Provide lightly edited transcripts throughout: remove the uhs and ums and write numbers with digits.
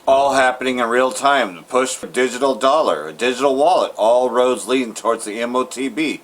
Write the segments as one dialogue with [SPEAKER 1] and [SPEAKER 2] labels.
[SPEAKER 1] all happening in real time. The push for digital dollar, a digital wallet, all roads leading towards the MOTB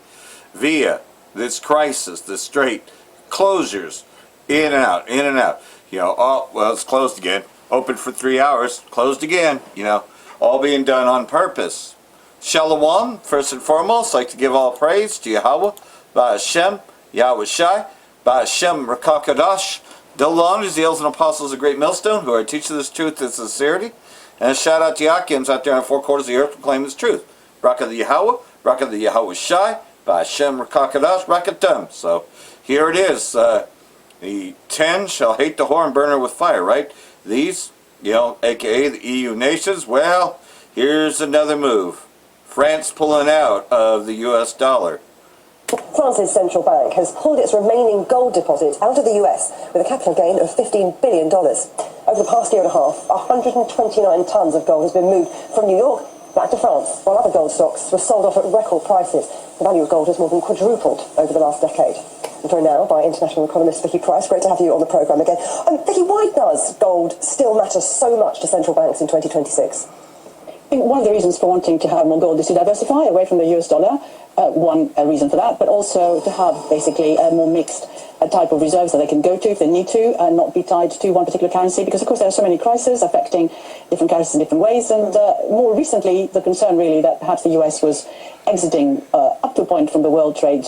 [SPEAKER 1] via this crisis, the straight closures, in and out, in and out. You know, oh, well, it's closed again. Open for 3 hours, closed again. You know, all being done on purpose. Shalom, first and foremost, like to give all praise to Yahweh, Ba'Hashem, Yahweh Shai, Ba'Hashem, Rakakadash, Dolan, the elders and apostles of Great Millstone, who are teaching this truth and sincerity. And a shout out to Yakims out there in the four quarters of the earth proclaiming this truth. Raka the Yahweh, Raka the Yahweh Shai, Ba'Hashem, Rakakadash, Rakatum. So here it is. The 10 shall hate the whore and burn her with fire, right? These, you know, aka the EU nations, well, here's another move. France pulling out of the US dollar.
[SPEAKER 2] France's central bank has pulled its remaining gold deposit out of the US with a capital gain of $15 billion. Over the past year and a half, 129 tons of gold has been moved from New York back to France, while other gold stocks were sold off at record prices. The value of gold has more than quadrupled over the last decade. I'm joined now by international economist Vicky Price. Great to have you on the programme again. Vicky, why does gold still matter so much to central banks in 2026?
[SPEAKER 3] I think one of the reasons for wanting to have more gold is to diversify away from the US dollar. One reason for that, but also to have basically a more mixed type of reserves that they can go to if they need to, and not be tied to one particular currency, because of course there are so many crises affecting different currencies in different ways. And more recently, the concern really that perhaps the US was exiting up to a point from the world trade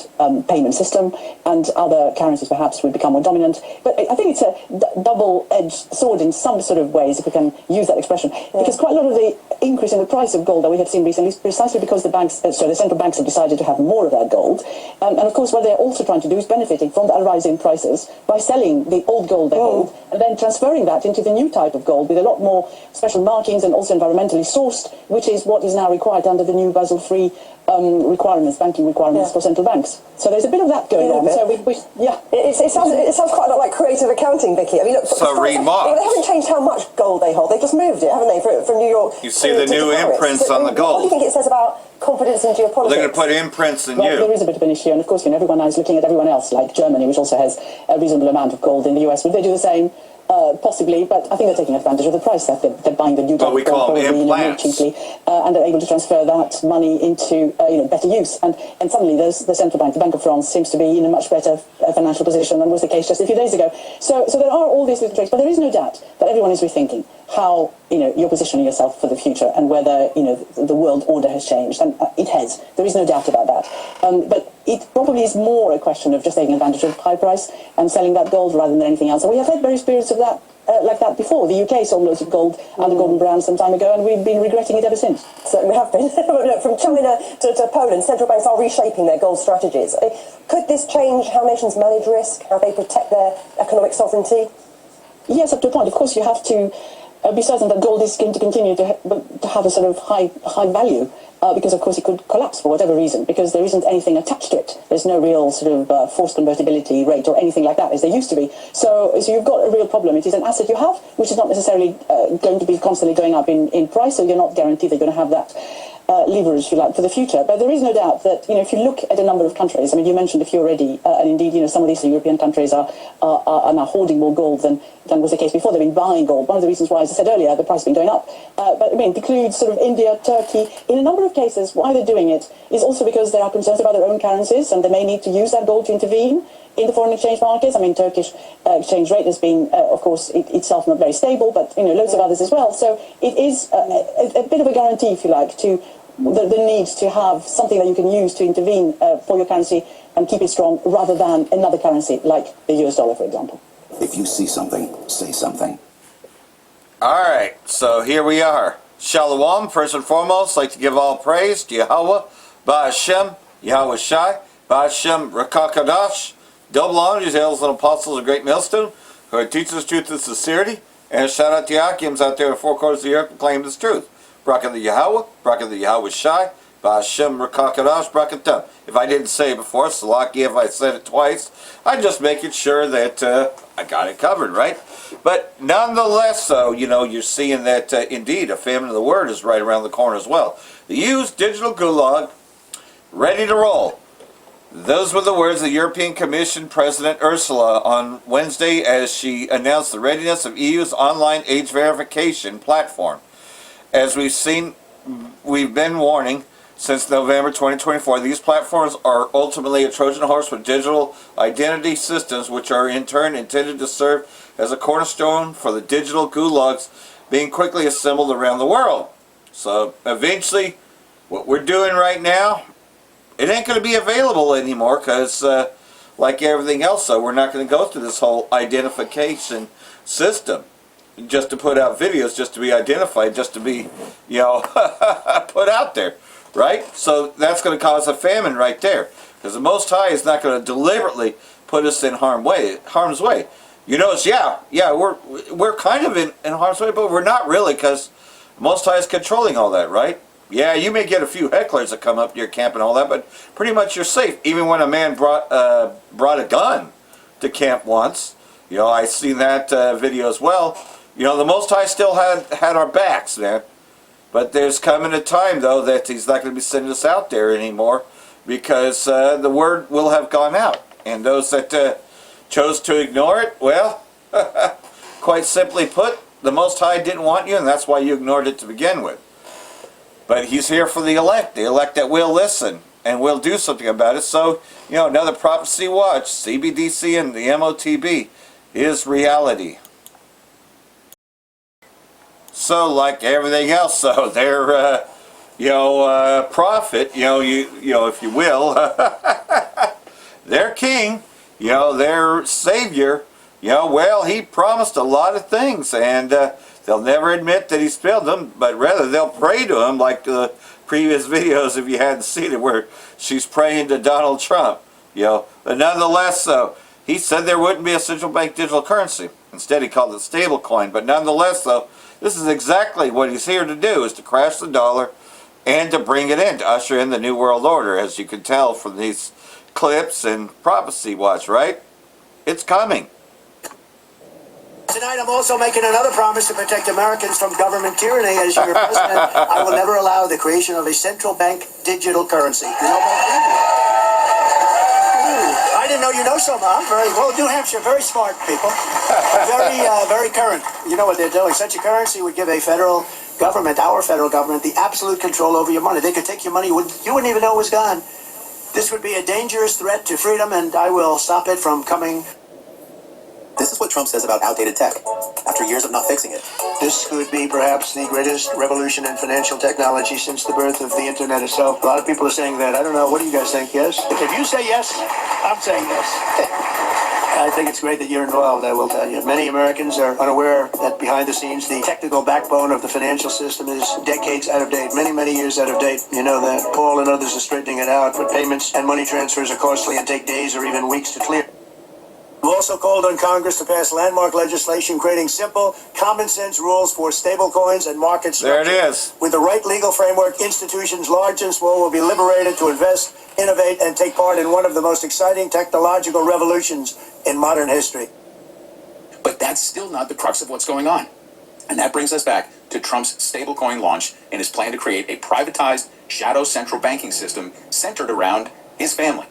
[SPEAKER 3] payment system, and other currencies perhaps would become more dominant. But I think it's a double-edged sword in some sort of ways, if we can use that expression, because quite a lot of the increase in the price of gold that we have seen recently is precisely because the banks, the central banks have decided to have more of that gold. And of course what they're also trying to do is benefiting from that rise in prices by selling the old gold they hold, and then transferring that into the new type of gold with a lot more special markings and also environmentally sourced, which is what is now required under the new Basel III requirements, banking requirements for central banks. So there's a bit of that going on. So
[SPEAKER 2] it sounds quite a lot like creative accounting, Vicky. I mean, look,
[SPEAKER 1] so
[SPEAKER 2] they haven't changed how much gold they hold. They've just moved it, haven't they, from New York?
[SPEAKER 1] You see the new imprints on the gold.
[SPEAKER 2] What do you think it says about confidence in geopolitics?
[SPEAKER 1] They're going to put imprints in you.
[SPEAKER 3] There is a bit of an issue, and of course, everyone is looking at everyone else, like Germany, which also has a reasonable amount of gold in the US. Would they do the same? Possibly, but I think they're taking advantage of the price that they're buying the new gold more cheaply, and they're able to transfer that money into better use. And suddenly, the central bank, the Bank of France, seems to be in a much better financial position than was the case just a few days ago. So there are all these little tricks, but there is no doubt that everyone is rethinking how you're positioning yourself for the future, and whether the world order has changed, and it has. There is no doubt about that. But it probably is more a question of just taking advantage of high price and selling that gold rather than anything else. And we have had various periods of that like that before. The UK sold loads of gold under Gordon Brown some time ago, and we've been regretting it ever since.
[SPEAKER 2] Certainly have been. Look, from China to Poland, central banks are reshaping their gold strategies. Could this change how nations manage risk, how they protect their economic sovereignty?
[SPEAKER 3] Yes, up to a point. Of course, you have to be certain that gold is going to continue to have a sort of high value, because of course it could collapse for whatever reason, because there isn't anything attached to it. There's no real sort of forced convertibility rate or anything like that as there used to be. So you've got a real problem. It is an asset you have, which is not necessarily going to be constantly going up in price, so you're not guaranteed that you're going to have that leverage, if you like, for the future. But there is no doubt that, if you look at a number of countries, I mean, you mentioned a few already, and indeed, some of these European countries are now holding more gold than was the case before. They've been buying gold. One of the reasons why, as I said earlier, the price has been going up. But, I mean, it includes sort of India, Turkey. In a number of cases, why they're doing it is also because there are concerns about their own currencies, and they may need to use that gold to intervene in the foreign exchange markets. I mean, Turkish exchange rate has been, of course, itself not very stable, but, loads of others as well. So it is a bit of a guarantee, if you like, to the need to have something that you can use to intervene for your currency and keep it strong, rather than another currency like the US dollar, for example.
[SPEAKER 4] If you see something, say something.
[SPEAKER 1] All right, so here we are. Shalom, first and foremost, like to give all praise to Yahweh, Ba'Hashem, Yahweh Shai, Ba'Hashem, Rakakadash, double honor to the elders and apostles of Great Millstone, who are teaching us truth and sincerity, and a shout out to Yakims out there in the four quarters of the earth proclaiming this truth. Bracha the Yahweh, Bracha the Yahweh Shai, Ba'Hashem Rakakadash, Brakatam. If I didn't say it before, Salaki, if I said it twice, I'm just making sure that I got it covered, right? But nonetheless, though, you're seeing that indeed a famine of the word is right around the corner as well. The used digital gulag, ready to roll. Those were the words of the European Commission President Ursula on Wednesday as she announced the readiness of EU's online age verification platform. As we've been warning since November 2024, these platforms are ultimately a Trojan horse with digital identity systems, which are in turn intended to serve as a cornerstone for the digital gulags being quickly assembled around the world. So eventually, what we're doing right now, it ain't going to be available anymore because, like everything else, though, we're not going to go through this whole identification system just to put out videos, just to be identified, just to be, put out there, right? So that's going to cause a famine right there because the Most High is not going to deliberately put us in harm's way. You notice, we're kind of in harm's way, but we're not really because the Most High is controlling all that, right? Yeah, you may get a few hecklers that come up to your camp and all that, but pretty much you're safe. Even when a man brought a gun to camp once, I seen that video as well. The Most High still had our backs, man. But there's coming a time, though, that He's not going to be sending us out there anymore because the word will have gone out. And those that chose to ignore it, well, quite simply put, the Most High didn't want you, and that's why you ignored it to begin with. But He's here for the elect that will listen and will do something about it. So, another prophecy watch, CBDC and the MOTB is reality. So, like everything else, so their, prophet, if you will, their king, their savior, well, he promised a lot of things, and they'll never admit that he's failed them, but rather they'll pray to him, like the previous videos, if you hadn't seen it, where she's praying to Donald Trump. But nonetheless, though, he said there wouldn't be a central bank digital currency. Instead, he called it stable coin. But nonetheless, though, this is exactly what he's here to do, is to crash the dollar and to bring it in, to usher in the New World Order, as you can tell from these clips and prophecy watch, right? It's coming.
[SPEAKER 5] Tonight, I'm also making another promise to protect Americans from government tyranny. As your president, I will never allow the creation of a central bank digital currency. You know I didn't know you know so much. Very well, New Hampshire, very smart people. Very current. You know what they're doing. Such a currency would give a federal government, our federal government, the absolute control over your money. They could take your money, you wouldn't even know it was gone. This would be a dangerous threat to freedom, and I will stop it from coming.
[SPEAKER 6] This is what Trump says about outdated tech, after years of not fixing it.
[SPEAKER 5] This could be perhaps the greatest revolution in financial technology since the birth of the internet itself. A lot of people are saying that. I don't know. What do you guys think? Yes? If you say yes, I'm saying yes. I think it's great that you're involved, I will tell you. Many Americans are unaware that behind the scenes, the technical backbone of the financial system is decades out of date, many years out of date. You know that. Paul and others are straightening it out, but payments and money transfers are costly and take days or even weeks to clear. We also called on Congress to pass landmark legislation creating simple, common-sense rules for stablecoins and market structure.
[SPEAKER 1] There it is.
[SPEAKER 5] With the right legal framework, institutions large and small will be liberated to invest, innovate, and take part in one of the most exciting technological revolutions in modern history.
[SPEAKER 6] But that's still not the crux of what's going on. And that brings us back to Trump's stablecoin launch and his plan to create a privatized shadow central banking system centered around his family.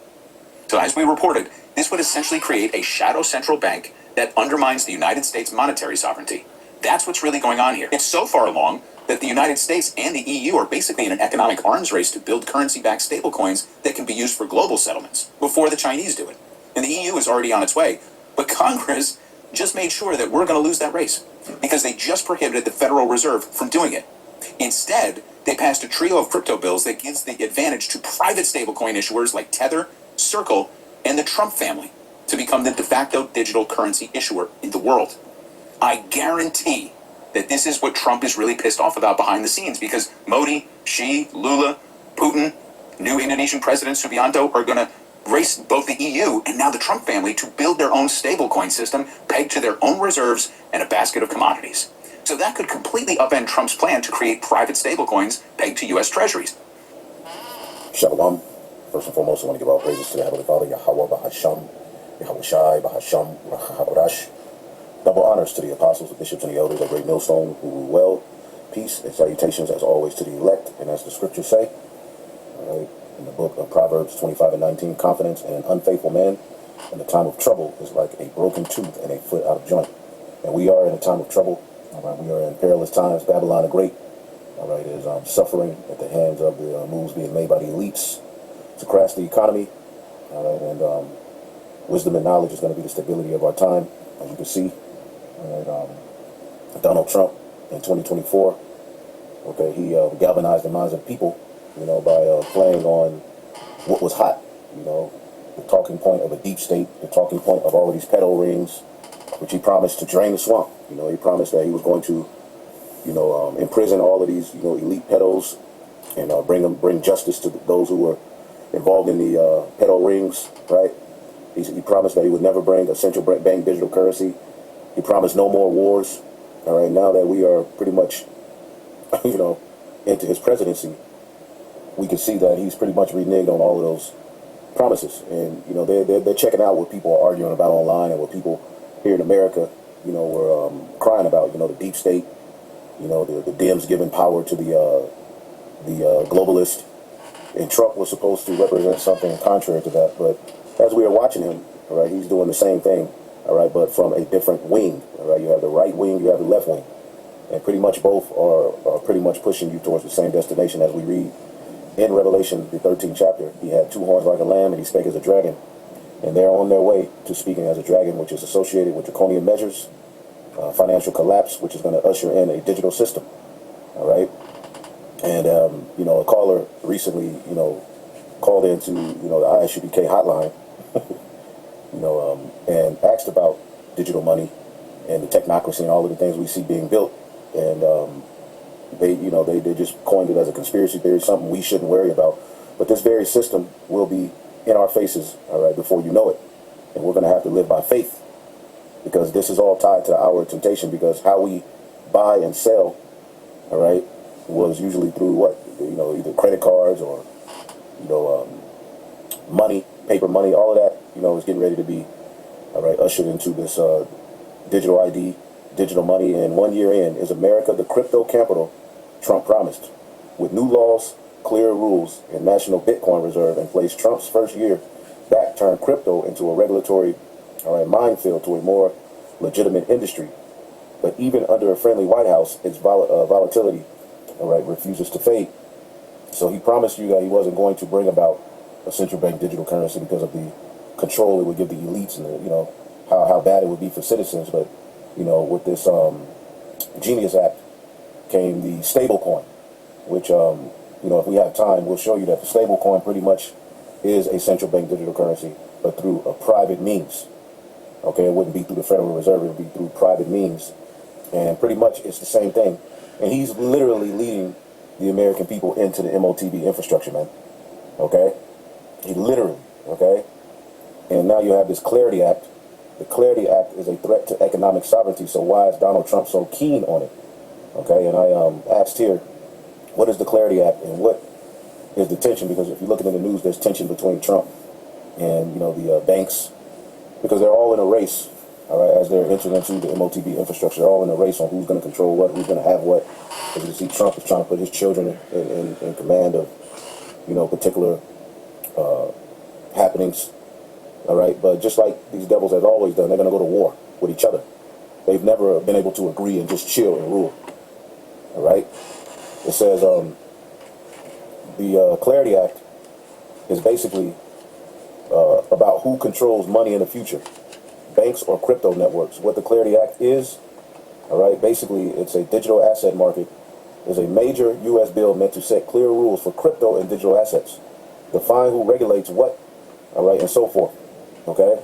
[SPEAKER 6] So as we reported, this would essentially create a shadow central bank that undermines the United States monetary sovereignty. That's what's really going on here. It's so far along that the United States and the EU are basically in an economic arms race to build currency-backed stablecoins that can be used for global settlements before the Chinese do it. And the EU is already on its way. But Congress just made sure that we're going to lose that race because they just prohibited the Federal Reserve from doing it. Instead, they passed a trio of crypto bills that gives the advantage to private stablecoin issuers like Tether, Circle, and the Trump family to become the de facto digital currency issuer in the world. I guarantee that this is what Trump is really pissed off about behind the scenes because Modi, Xi, Lula, Putin, new Indonesian President Subianto are going to race both the EU and now the Trump family to build their own stablecoin system pegged to their own reserves and a basket of commodities. So that could completely upend Trump's plan to create private stablecoins pegged to U.S. treasuries.
[SPEAKER 4] Shalom. First and foremost, I want to give all praises to the Heavenly Father, Yahweh Bahasham, Yahweh Shai, Bahasham, Rahabrash. Double honors to the apostles, the bishops, and the elders of Great Millstone who rule well. Peace and salutations, as always, to the elect, and as the scriptures say. All right. In the book of Proverbs 25:19, confidence in an unfaithful man in the time of trouble is like a broken tooth and a foot out of joint. And we are in a time of trouble. All right, we are in perilous times. Babylon the Great, all right, is suffering at the hands of the moves being made by the elites to crash the economy. All right, and wisdom and knowledge is going to be the stability of our time, as you can see. All right, Donald Trump in 2024, okay, he galvanized the minds of the people, by playing on what was hot, the talking point of a deep state, the talking point of all of these pedo rings, which he promised to drain the swamp. He promised that he was going to, imprison all of these, elite pedos and bring justice to those who were involved in the pedo rings, right? He promised that he would never bring a central bank digital currency. He promised no more wars. All right, now that we are pretty much, into his presidency, we can see that he's pretty much reneged on all of those promises. And, they're checking out what people are arguing about online and what people here in America, were crying about, the deep state, the Dems giving power to the globalist. And Trump was supposed to represent something contrary to that. But as we are watching him, all right, he's doing the same thing, all right, but from a different wing. All right, you have the right wing, you have the left wing. And pretty much both are pretty much pushing you towards the same destination. As we read in Revelation, the 13th chapter, he had two horns like a lamb and he spake as a dragon. And they're on their way to speaking as a dragon, which is associated with draconian measures, financial collapse, which is going to usher in a digital system. All right. And, a caller recently, called into, the ISUPK hotline, and asked about digital money and the technocracy and all of the things we see being built. And they just coined it as a conspiracy theory, something we shouldn't worry about. But this very system will be in our faces, all right, before you know it. And we're going to have to live by faith, because this is all tied to our temptation, because how we buy and sell, all right, was usually through what? Either credit cards or, money, paper money, all of that, is getting ready to be, all right, ushered into this digital ID, digital money. And 1 year in, is America the crypto capital Trump promised? With new laws, clear rules, and national Bitcoin reserve in place, Trump's first year back turned crypto into a regulatory, all right, minefield to a more legitimate industry. But even under a friendly White House, its volatility, all right, refuses to fade. So he promised you that he wasn't going to bring about a central bank digital currency because of the control it would give the elites and how bad it would be for citizens. But with this Genius Act came the stable coin, which if we have time, we'll show you that the stable coin pretty much is a central bank digital currency, but through a private means. Okay, it wouldn't be through the Federal Reserve, it would be through private means. And pretty much it's the same thing. And he's literally leading the American people into the MOTB infrastructure, man. Okay? He literally, okay? And now you have this Clarity Act. The Clarity Act is a threat to economic sovereignty, so why is Donald Trump so keen on it? Okay, and I asked here, what is the Clarity Act and what is the tension? Because if you look at the news, there's tension between Trump and, the banks, because they're all in a race. All right, as they're entering into the MOTB infrastructure, they're all in a race on who's going to control what, who's going to have what. As you see, Trump is trying to put his children in command of, particular happenings. All right, but just like these devils have always done, they're going to go to war with each other. They've never been able to agree and just chill and rule. All right, it says the Clarity Act is basically about who controls money in the future. Banks or crypto networks. What the Clarity Act is, all right, basically it's a digital asset market. It's a major U.S. bill meant to set clear rules for crypto and digital assets, define who regulates what, all right, and so forth. Okay,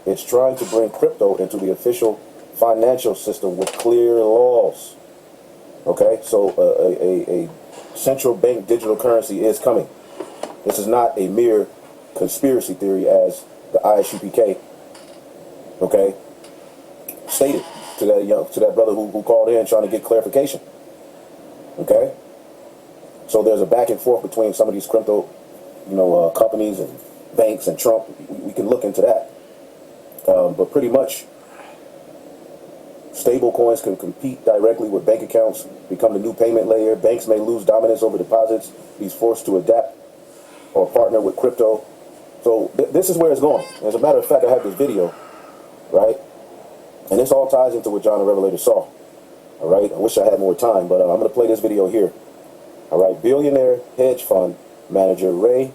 [SPEAKER 4] it's trying to bring crypto into the official financial system with clear laws. Okay, so a central bank digital currency is coming. This is not a mere conspiracy theory, as the ISUPK, okay, stated to that brother who called in trying to get clarification. Okay, so there's a back and forth between some of these crypto, companies and banks and Trump. We can look into that, but pretty much, stable coins can compete directly with bank accounts, become the new payment layer. Banks may lose dominance over deposits, be forced to adapt, or partner with crypto. So this is where it's going. As a matter of fact, I have this video, right? And this all ties into what John the Revelator saw. All right. I wish I had more time, but I'm going to play this video here. All right. Billionaire hedge fund manager Ray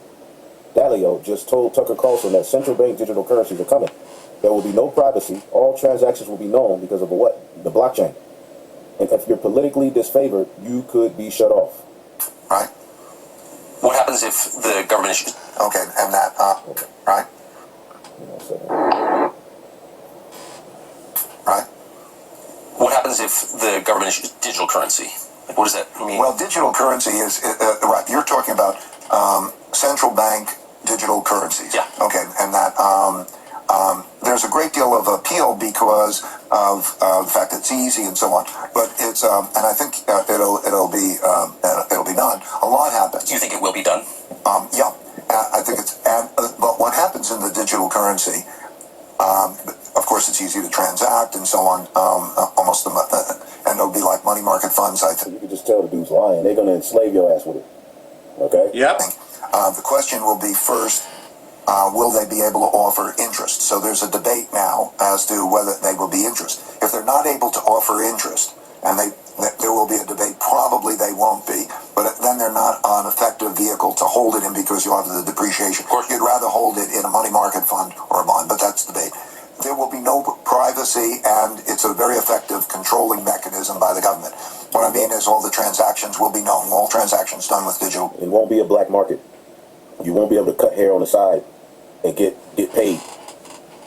[SPEAKER 4] Dalio just told Tucker Carlson that central bank digital currencies are coming. There will be no privacy. All transactions will be known because of what? The blockchain. And if you're politically disfavored, you could be shut off.
[SPEAKER 7] Right. What happens if the government issues? Okay, and that, right? Right. What happens if the government issues digital currency? Like, what does that mean? Well, digital currency is, right, you're talking about central bank digital currencies. Yeah. Okay, and that, there's a great deal of appeal because of the fact that it's easy and so on. But it's, and I think it'll be done. A lot happens. Do you think it will be done? Yeah, I think it's. But what happens in the digital currency? Of course, it's easy to transact and so on. Almost, and it'll be like money market funds. I think
[SPEAKER 4] you can just tell the dude's lying. They're gonna enslave your ass with it. Okay.
[SPEAKER 1] Yep.
[SPEAKER 7] The question will be first. Will they be able to offer interest? So there's a debate now as to whether they will be interest. If they're not able to offer interest, and there will be a debate, probably they won't be, but then they're not an effective vehicle to hold it in because you'll have the depreciation. You'd rather hold it in a money market fund or a bond, but that's the debate. There will be no privacy, and it's a very effective controlling mechanism by the government. What I mean is all the transactions will be known, all transactions done with digital.
[SPEAKER 4] It won't be a black market. You won't be able to cut hair on the side and get paid.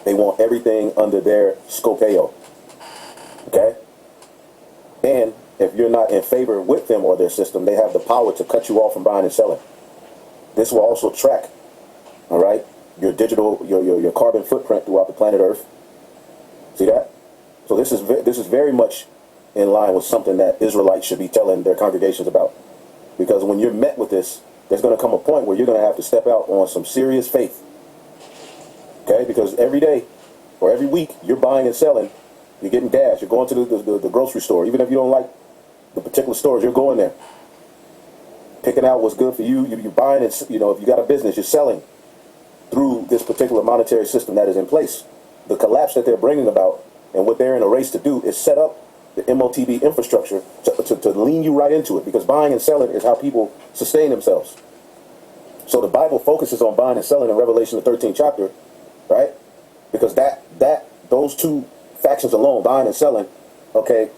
[SPEAKER 4] They want everything under their scopeo. Okay? And if you're not in favor with them or their system, they have the power to cut you off from buying and selling. This will also track, all right, your digital, your carbon footprint throughout the planet Earth. See that? So this is very much in line with something that Israelites should be telling their congregations about. Because when you're met with this, there's going to come a point where you're going to have to step out on some serious faith. Okay, because every day or every week you're buying and selling, you're getting gas, you're going to the grocery store. Even if you don't like the particular stores, you're going there, picking out what's good for you. You're buying and, if you got a business, you're selling through this particular monetary system that is in place. The collapse that they're bringing about and what they're in a race to do is set up the MOTB infrastructure to lean you right into it, because buying and selling is how people sustain themselves. So the Bible focuses on buying and selling in Revelation the 13th chapter, right? Because those two factions alone, buying and selling, okay,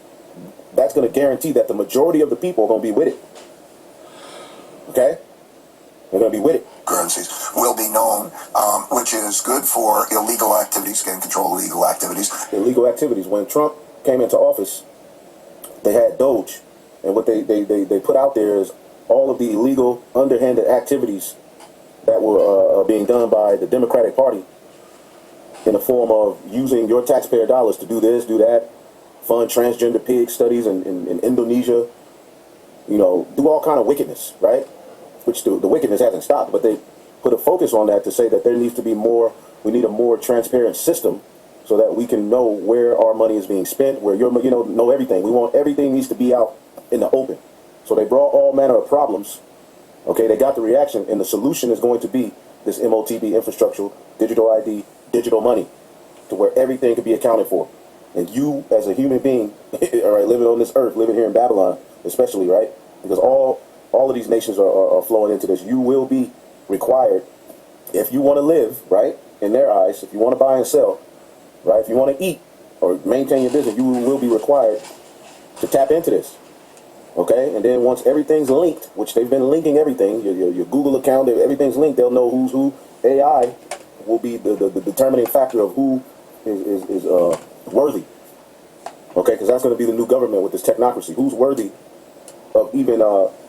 [SPEAKER 4] that's going to guarantee that the majority of the people are going to be with it. Okay? They're going to be with it.
[SPEAKER 7] Currencies will be known, which is good for illegal activities, can control illegal activities.
[SPEAKER 4] Illegal activities. When Trump came into office, they had Doge, and what they put out there is all of the illegal, underhanded activities that were being done by the Democratic Party in the form of using your taxpayer dollars to do this, do that, fund transgender pig studies in Indonesia, do all kind of wickedness, right? Which the wickedness hasn't stopped, but they put a focus on that to say that there needs to be more, we need a more transparent system so that we can know where our money is being spent, where know everything. We want everything needs to be out in the open. So they brought all manner of problems. Okay, they got the reaction, and the solution is going to be this MOTB infrastructure, digital ID, digital money, to where everything can be accounted for. And you, as a human being, all right, living on this earth, living here in Babylon, especially, right? Because all of these nations are flowing into this. You will be required, if you want to live, right, in their eyes, if you want to buy and sell, right, if you want to eat or maintain your business, you will be required to tap into this. Okay, and then once everything's linked, which they've been linking everything, your Google account, everything's linked, they'll know who's who. AI will be the determining factor of who is worthy. Okay, because that's going to be the new government with this technocracy. Who's worthy of even what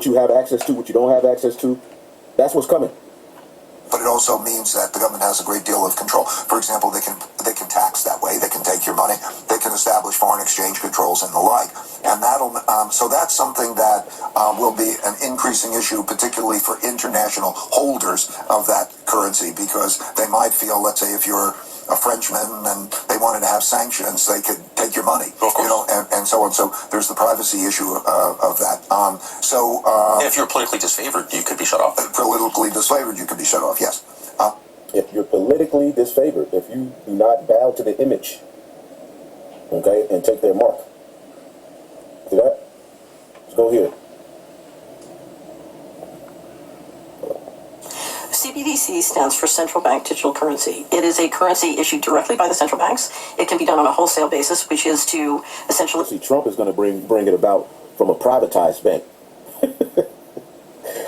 [SPEAKER 4] you have access to, what you don't have access to. That's what's coming.
[SPEAKER 7] But it also means that the government has a great deal of control. For example, they can tax that way. They can take your money. They can establish foreign exchange controls and the like. And so that's something that will be an increasing issue, particularly for international holders of that currency, because they might feel, let's say, if you're a Frenchman and they wanted to have sanctions, they could take your money. Of course. and so on. So there's the privacy issue of that.
[SPEAKER 6] If you're politically disfavored, you could be shut off.
[SPEAKER 7] Politically disfavored, you could be shut off. Yes.
[SPEAKER 4] If you're politically disfavored, if you do not bow to the image, okay, and take their mark. See that? Let's go here.
[SPEAKER 3] CBDC stands for Central Bank Digital Currency. It is a currency issued directly by the central banks. It can be done on a wholesale basis, which is to essentially...
[SPEAKER 4] See, Trump is going to bring it about from a privatized bank.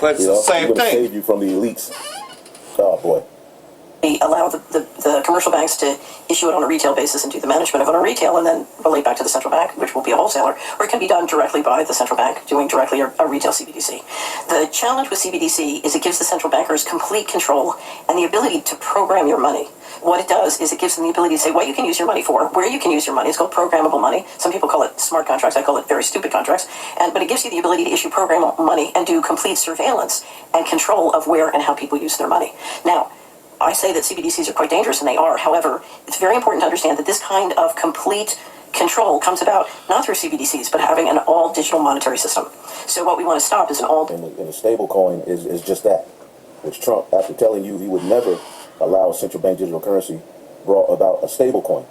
[SPEAKER 1] But it's the same
[SPEAKER 4] thing.
[SPEAKER 1] thing.
[SPEAKER 4] Save you from the elites. Oh, boy.
[SPEAKER 3] allow the commercial banks to issue it on a retail basis and do the management of it on retail and then relate back to the central bank, which will be a wholesaler, or it can be done directly by the central bank doing directly a retail CBDC. The challenge with CBDC is it gives the central bankers complete control and the ability to program your money. What it does is it gives them the ability to say what you can use your money for, where you can use your money. It's called programmable money. Some people call it smart contracts. I call it very stupid contracts. But it gives you the ability to issue programmable money and do complete surveillance and control of where and how people use their money. Now, I say that CBDCs are quite dangerous, and they are. However, it's very important to understand that this kind of complete control comes about not through CBDCs, but having an all-digital monetary system. So what we want to stop is an all...
[SPEAKER 4] And a stable coin is just that, which Trump, after telling you he would never allow central bank digital currency, brought about a stable coin.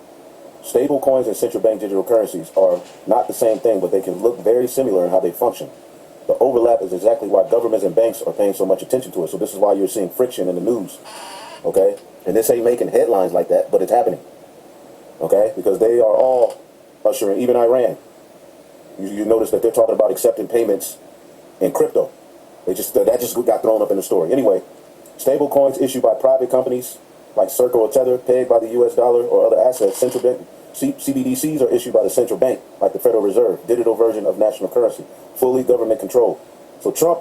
[SPEAKER 4] Stable coins and central bank digital currencies are not the same thing, but they can look very similar in how they function. The overlap is exactly why governments and banks are paying so much attention to it. So this is why you're seeing friction in the news. Okay? And this ain't making headlines like that, but it's happening. Okay? Because they are all ushering, even Iran. You notice that they're talking about accepting payments in crypto. That just got thrown up in the story. Anyway, stable coins issued by private companies like Circle or Tether, pegged by the US dollar or other assets. Central bank CBDCs are issued by the central bank, like the Federal Reserve, digital version of national currency, fully government controlled. So Trump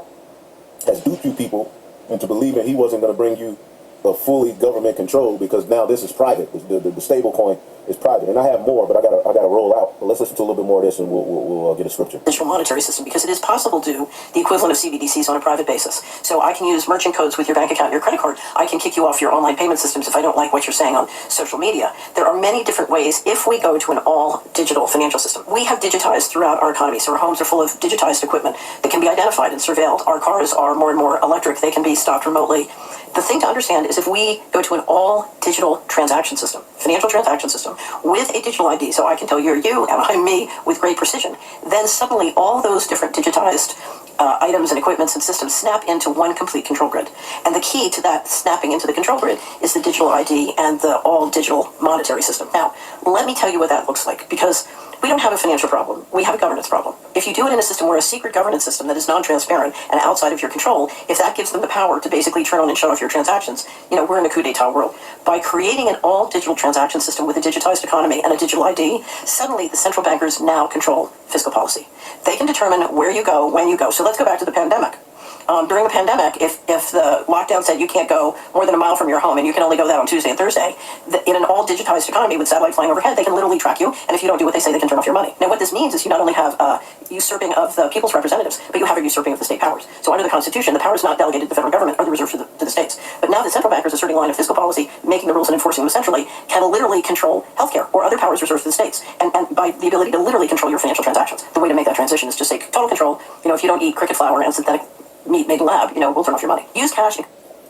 [SPEAKER 4] has duped you people into believing he wasn't going to bring you a fully government control, because now this is private. The stable coin is private. And I have more, but I gotta roll out. But let's listen to a little bit more of this, and we'll get a scripture.
[SPEAKER 3] Digital monetary system, because it is possible to do the equivalent of CBDCs on a private basis. So I can use merchant codes with your bank account and your credit card. I can kick you off your online payment systems if I don't like what you're saying on social media. There are many different ways if we go to an all-digital financial system. We have digitized throughout our economy, so our homes are full of digitized equipment that can be identified and surveilled. Our cars are more and more electric. They can be stopped remotely. The thing to understand is if we go to an all-digital transaction system, financial transaction system, with a digital ID, so I can tell you're you and I'm me with great precision, then suddenly all those different digitized items and equipments and systems snap into one complete control grid. And the key to that snapping into the control grid is the digital ID and the all-digital monetary system. Now, let me tell you what that looks like, because we don't have a financial problem. We have a governance problem. If you do it in a system where a secret governance system that is non-transparent and outside of your control, if that gives them the power to basically turn on and shut off your transactions, we're in a coup d'etat world. By creating an all-digital transaction system with a digitized economy and a digital ID, suddenly the central bankers now control fiscal policy. They can determine where you go, when you go. So let's go back to the pandemic. During the pandemic, if the lockdown said you can't go more than a mile from your home and you can only go that on Tuesday and Thursday, in an all-digitized economy with satellite flying overhead, they can literally track you, and if you don't do what they say, they can turn off your money. Now, what this means is you not only have usurping of the people's representatives, but you have a usurping of the state powers. So under the Constitution, the power is not delegated to the federal government or the reserved to the states. But now the central bankers asserting a line of fiscal policy, making the rules and enforcing them centrally, can literally control healthcare or other powers reserved to the states, and by the ability to literally control your financial transactions. The way to make that transition is just say total control. If you don't eat cricket flour and synthetic meat made in lab, we'll turn off your money. Use cash.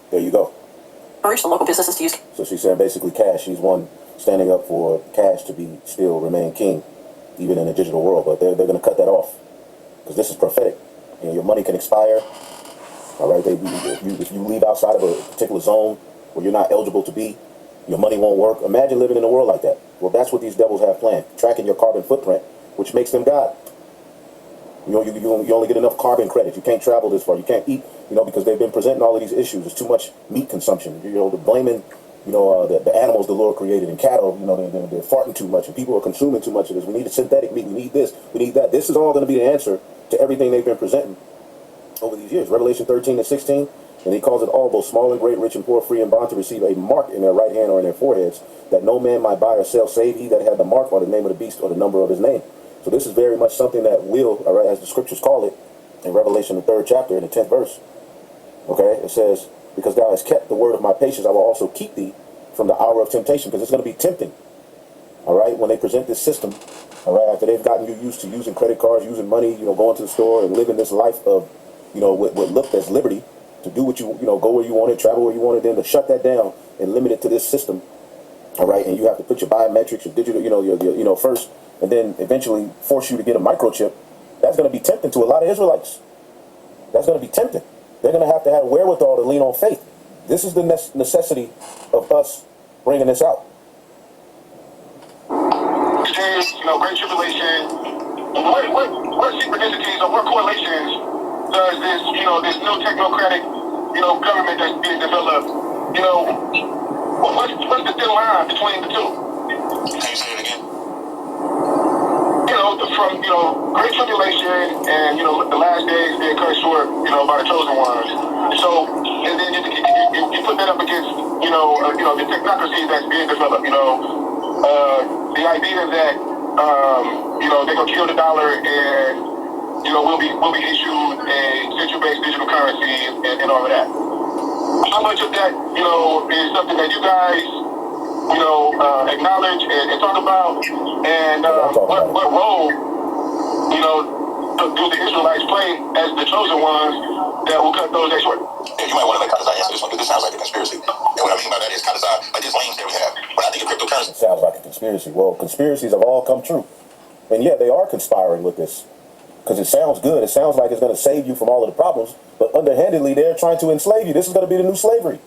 [SPEAKER 4] There you go.
[SPEAKER 3] Encourage the local businesses to use.
[SPEAKER 4] So she's saying basically cash. She's one standing up for cash to still remain king, even in a digital world. But they're going to cut that off, because this is prophetic. Your money can expire. All right. If you leave outside of a particular zone where you're not eligible to be, your money won't work. Imagine living in a world like that. Well, that's what these devils have planned. Tracking your carbon footprint, which makes them God. You only get enough carbon credit. You can't travel this far. You can't eat, because they've been presenting all of these issues. There's too much meat consumption. They're blaming, the animals the Lord created, and cattle, they're farting too much, and people are consuming too much of this. We need synthetic meat. We need this. We need that. This is all going to be the answer to everything they've been presenting over these years. Revelation 13 and 16, and he calls it all, both small and great, rich and poor, free and bond, to receive a mark in their right hand or in their foreheads, that no man might buy or sell, save he that had the mark or the name of the beast or the number of his name. So this is very much something that will, all right, as the scriptures call it, in Revelation, the 3rd chapter, in the 10th verse. Okay, it says, because thou hast kept the word of my patience, I will also keep thee from the hour of temptation, because it's going to be tempting. all right, when they present this system, all right, after they've gotten you used to using credit cards, using money, going to the store and living this life of, what looked as liberty, to do what go where you wanted, travel where you wanted, then to shut that down and limit it to this system, all right, and you have to put your biometrics, your digital, your first, and then eventually force you to get a microchip. That's going to be tempting to a lot of Israelites. That's going to be tempting. They're going to have wherewithal to lean on faith. This is the necessity of us bringing this out.
[SPEAKER 7] Great tribulation. What synchronicities or what correlations does this, this new technocratic, government that's being developed, what's the thin line between the two? Can you say it again? From, great tribulation and, the last days being cut short, by the chosen ones. So, and then you put that up against, the technocracy that's being developed, the idea that, they're going to kill the dollar and, we'll be issued a central-based digital currency and all of that. How much of that, is something that you guys, acknowledge and talk about? And what role, do the Israelites play as the chosen ones that will cut those days short? Yeah, you might want to let Kadazai answer this one, because this sounds like a conspiracy. And what I mean by that is Kadazai, like this lanes that we have. When I think of cryptocurrency,
[SPEAKER 4] it sounds like a conspiracy. Well, conspiracies have all come true. And yeah, they are conspiring with this. Because it sounds good. It sounds like it's going to save you from all of the problems. But underhandedly, they're trying to enslave you. This is going to be the new slavery.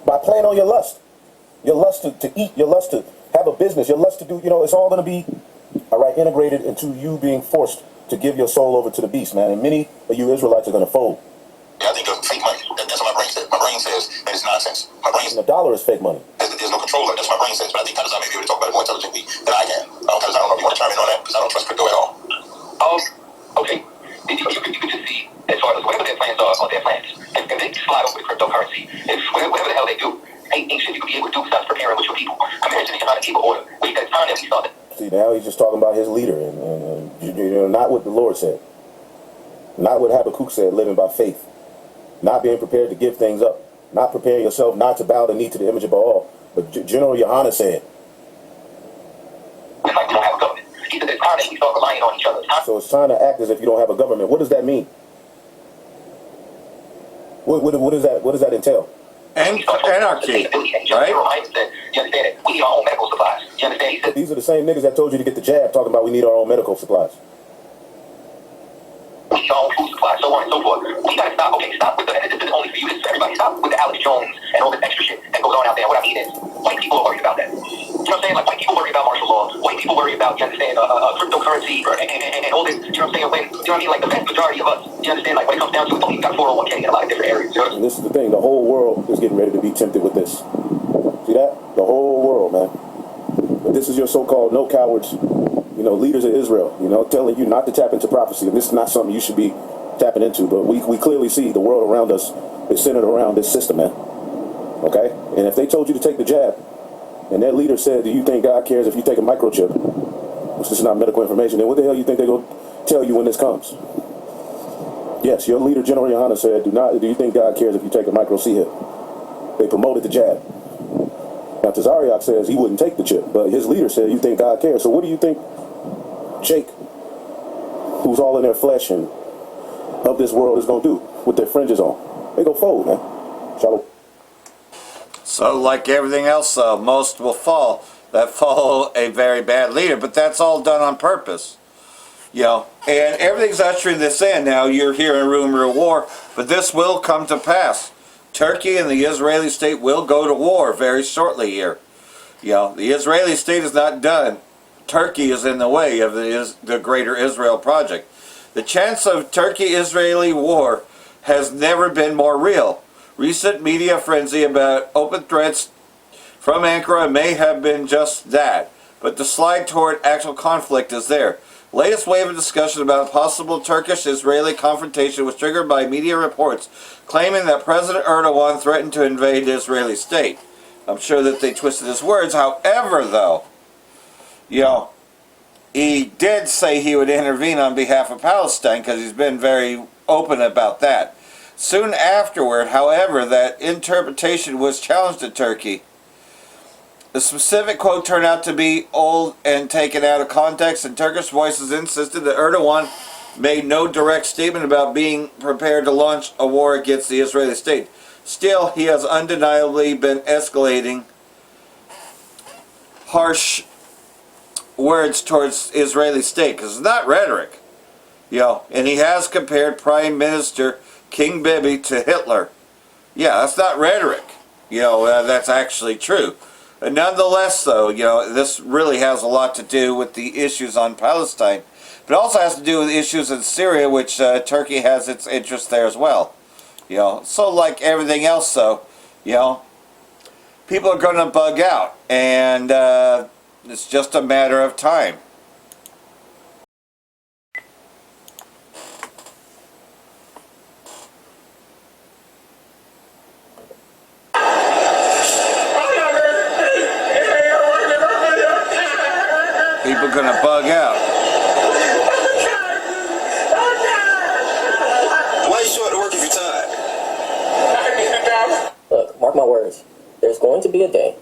[SPEAKER 4] By playing on your lust. Your lust to eat. Your lust to have a business. Your lust to do, it's all going to be, all right, integrated into you being forced to give your soul over to the beast, man. And many of you Israelites are going to fold.
[SPEAKER 7] Yeah, I think of fake money. That's what my brain says. My brain says that it's nonsense. My brain
[SPEAKER 4] the dollar is fake money.
[SPEAKER 7] There's no control. That's what my brain says. But I think Kadazai may be able to talk about it more intelligently than I can. Because I don't know if you want to chime in on that, because I don't trust crypto at all.
[SPEAKER 8] Okay. You can just see, as far as whatever their plans are their plans. And they slide over with cryptocurrency. If whatever the hell they do, ain't shit you can be able to do besides preparing with your people. Imagine you trying to keep order. We got time that we saw that.
[SPEAKER 4] See, now he's just talking about his leader, and not what the Lord said. Not what Habakkuk said, living by faith. Not being prepared to give things up. Not preparing yourself not to bow the knee to the image of Baal. But General Yohana said.
[SPEAKER 8] It's like we don't have a government. Either there's time that we start relying on each other.
[SPEAKER 4] So it's time to act as if you don't have a government. What does that mean? What does that entail?
[SPEAKER 1] Anarchy, right?
[SPEAKER 8] You understand that we need our own medical supplies. You understand?
[SPEAKER 4] These are the same niggas that told you to get the jab talking about we need our own medical supplies.
[SPEAKER 8] We need our own food supplies, so on and so forth. We gotta stop. Okay, stop with the, and this is only for you, this is for everybody. Stop with the Alex Jones and all this extra shit that goes on out there. What I mean is, white people are worried about that. You know what I'm saying? Like, white people worry about martial law. White people worry about, you understand, cryptocurrency and all this. You know what I'm saying? When, you know what I mean? Like, the vast majority of us, you understand, like, when it comes down to it, don't even got 401k in a lot of different areas. You know?
[SPEAKER 4] And this is the thing. The whole world is getting ready to be tempted with this. See that? The whole world, man. But this is your so-called no cowards, leaders of Israel, telling you not to tap into prophecy. And this is not something you should be tapping into. But we clearly see the world around us is centered around this system, man. Okay? And if they told you to take the jab, and their leader said, do you think God cares if you take a microchip? Which is not medical information. Then what the hell you think they're going to tell you when this comes? Yes, your leader, General Yohana, said, do you think God cares if you take a micro C hit? They promoted the jab. Now, Tazariak says he wouldn't take the chip, but his leader said, you think God cares. So what do you think Jake, who's all in their flesh and of this world, is going to do with their fringes on? They go fold, man. Shalom.
[SPEAKER 1] So, like everything else, most will fall that follow a very bad leader, but that's all done on purpose. And everything's ushering this in. Now, you're hearing rumor of war, but this will come to pass. Turkey and the Israeli state will go to war very shortly here. The Israeli state is not done. Turkey is in the way of the greater Israel project. The chance of Turkey-Israeli war has never been more real. Recent media frenzy about open threats from Ankara may have been just that, but the slide toward actual conflict is there. Latest wave of discussion about a possible Turkish-Israeli confrontation was triggered by media reports claiming that President Erdogan threatened to invade the Israeli state. I'm sure that they twisted his words. However, though, he did say he would intervene on behalf of Palestine because he's been very open about that. Soon afterward, however, that interpretation was challenged to Turkey. The specific quote turned out to be old and taken out of context, and Turkish voices insisted that Erdogan made no direct statement about being prepared to launch a war against the Israeli state. Still, he has undeniably been escalating harsh words towards Israeli state, because it's not rhetoric, and he has compared Prime Minister King Bibi to Hitler. Yeah, that's not rhetoric. That's actually true. But nonetheless, though, this really has a lot to do with the issues on Palestine. But it also has to do with issues in Syria, which Turkey has its interest there as well. So like everything else, though, people are going to bug out, and it's just a matter of time. People are going to bug out.
[SPEAKER 7] Why you show up to work if you're tired?
[SPEAKER 9] Look, mark my words. There's going to be a day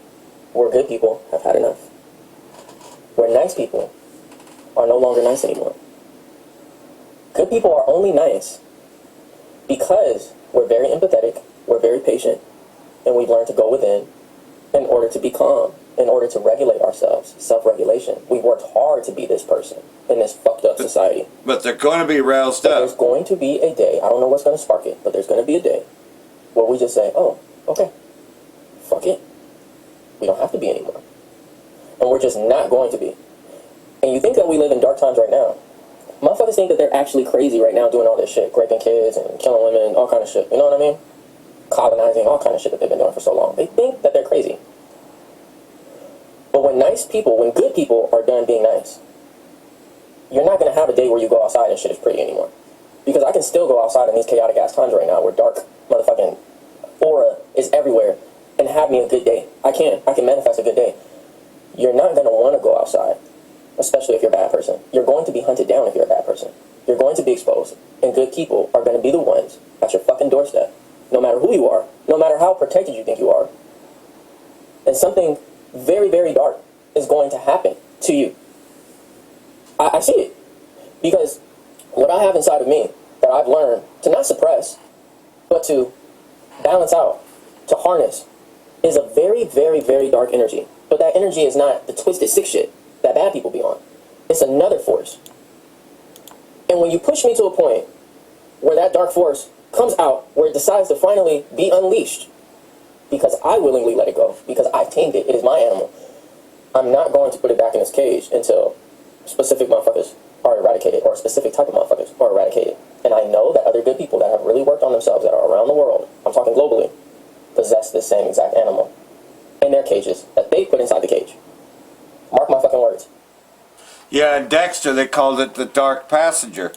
[SPEAKER 9] where good people have had enough. Where nice people are no longer nice anymore. Good people are only nice because we're very empathetic, we're very patient, and we've learned to go within in order to be calm, in order to regulate ourselves, self-regulation. We've worked hard to be this person in this fucked up society.
[SPEAKER 1] But they're going to be roused up.
[SPEAKER 9] There's going to be a day, I don't know what's going to spark it, but there's going to be a day where we just say, oh, okay, fuck it. We don't have to be anymore. And we're just not going to be. And you think that we live in dark times right now. Motherfuckers think that they're actually crazy right now doing all this shit, raping kids and killing women, all kind of shit. You know what I mean? Colonizing, all kind of shit that they've been doing for so long. They think that they're crazy. But when nice people, when good people are done being nice, you're not going to have a day where you go outside and shit is pretty anymore. Because I can still go outside in these chaotic ass times right now where dark motherfucking aura is everywhere and have me a good day. I can manifest a good day. You're not going to want to go outside, especially if you're a bad person. You're going to be hunted down if you're a bad person. You're going to be exposed. And good people are going to be the ones at your fucking doorstep, no matter who you are, no matter how protected you think you are. And something very, very dark is going to happen to you. I see it. Because what I have inside of me that I've learned to not suppress, but to balance out, to harness, is a very, very, very dark energy. But that energy is not the twisted sick shit that bad people be on. It's another force. And when you push me to a point where that dark force comes out, where it decides to finally be unleashed, because I willingly let it go, because I tamed it, it is my animal, I'm not going to put it back in its cage until specific motherfuckers are eradicated, or a specific type of motherfuckers are eradicated. And I know that other good people that have really worked on themselves, that are around the world, I'm talking globally, possess this same exact animal in their cages that they put inside the cage. Mark my fucking words.
[SPEAKER 1] Yeah, in Dexter they called it the dark passenger.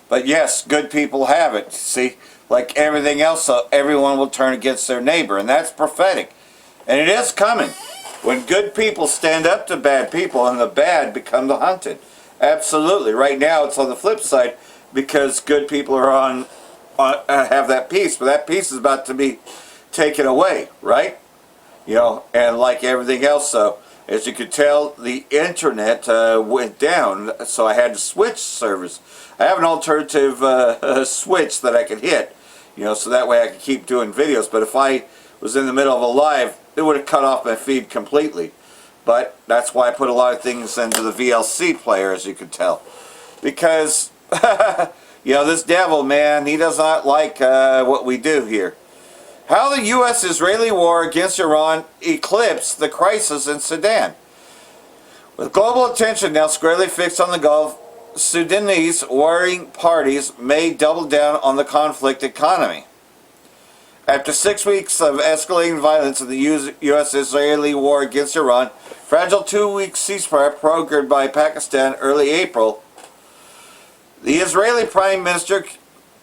[SPEAKER 1] But yes, good people have it. See, like everything else, everyone will turn against their neighbor, and that's prophetic. And it is coming. When good people stand up to bad people, and the bad become the hunted. Absolutely. Right now it's on the flip side, because good people are have that peace, but that peace is about to be taken away, right? And like everything else, so as you could tell, the internet went down, so I had to switch servers. I have an alternative switch that I can hit, so that way I can keep doing videos. But if I was in the middle of a live, it would have cut off my feed completely. But that's why I put a lot of things into the VLC player, as you can tell. Because, this devil, man, he does not like what we do here. How the U.S.-Israeli war against Iran eclipsed the crisis in Sudan. With global attention now squarely fixed on the Gulf, Sudanese warring parties may double down on the conflict economy. After 6 weeks of escalating violence in the U.S.-Israeli war against Iran, fragile 2-week ceasefire programmed by Pakistan early April, the Israeli Prime Minister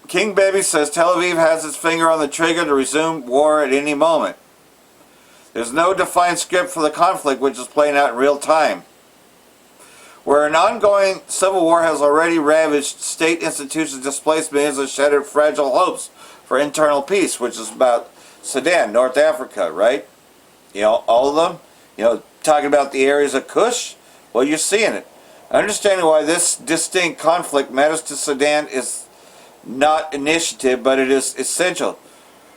[SPEAKER 1] King Bibi says Tel Aviv has its finger on the trigger to resume war at any moment. There's no defined script for the conflict, which is playing out in real time. Where an ongoing civil war has already ravaged state institutions, displaced millions, and shattered fragile hopes for internal peace, which is about Sudan, North Africa, right? All of them, talking about the areas of Kush, well, you're seeing it. Understanding why this distinct conflict matters to Sudan is not initiative, but it is essential.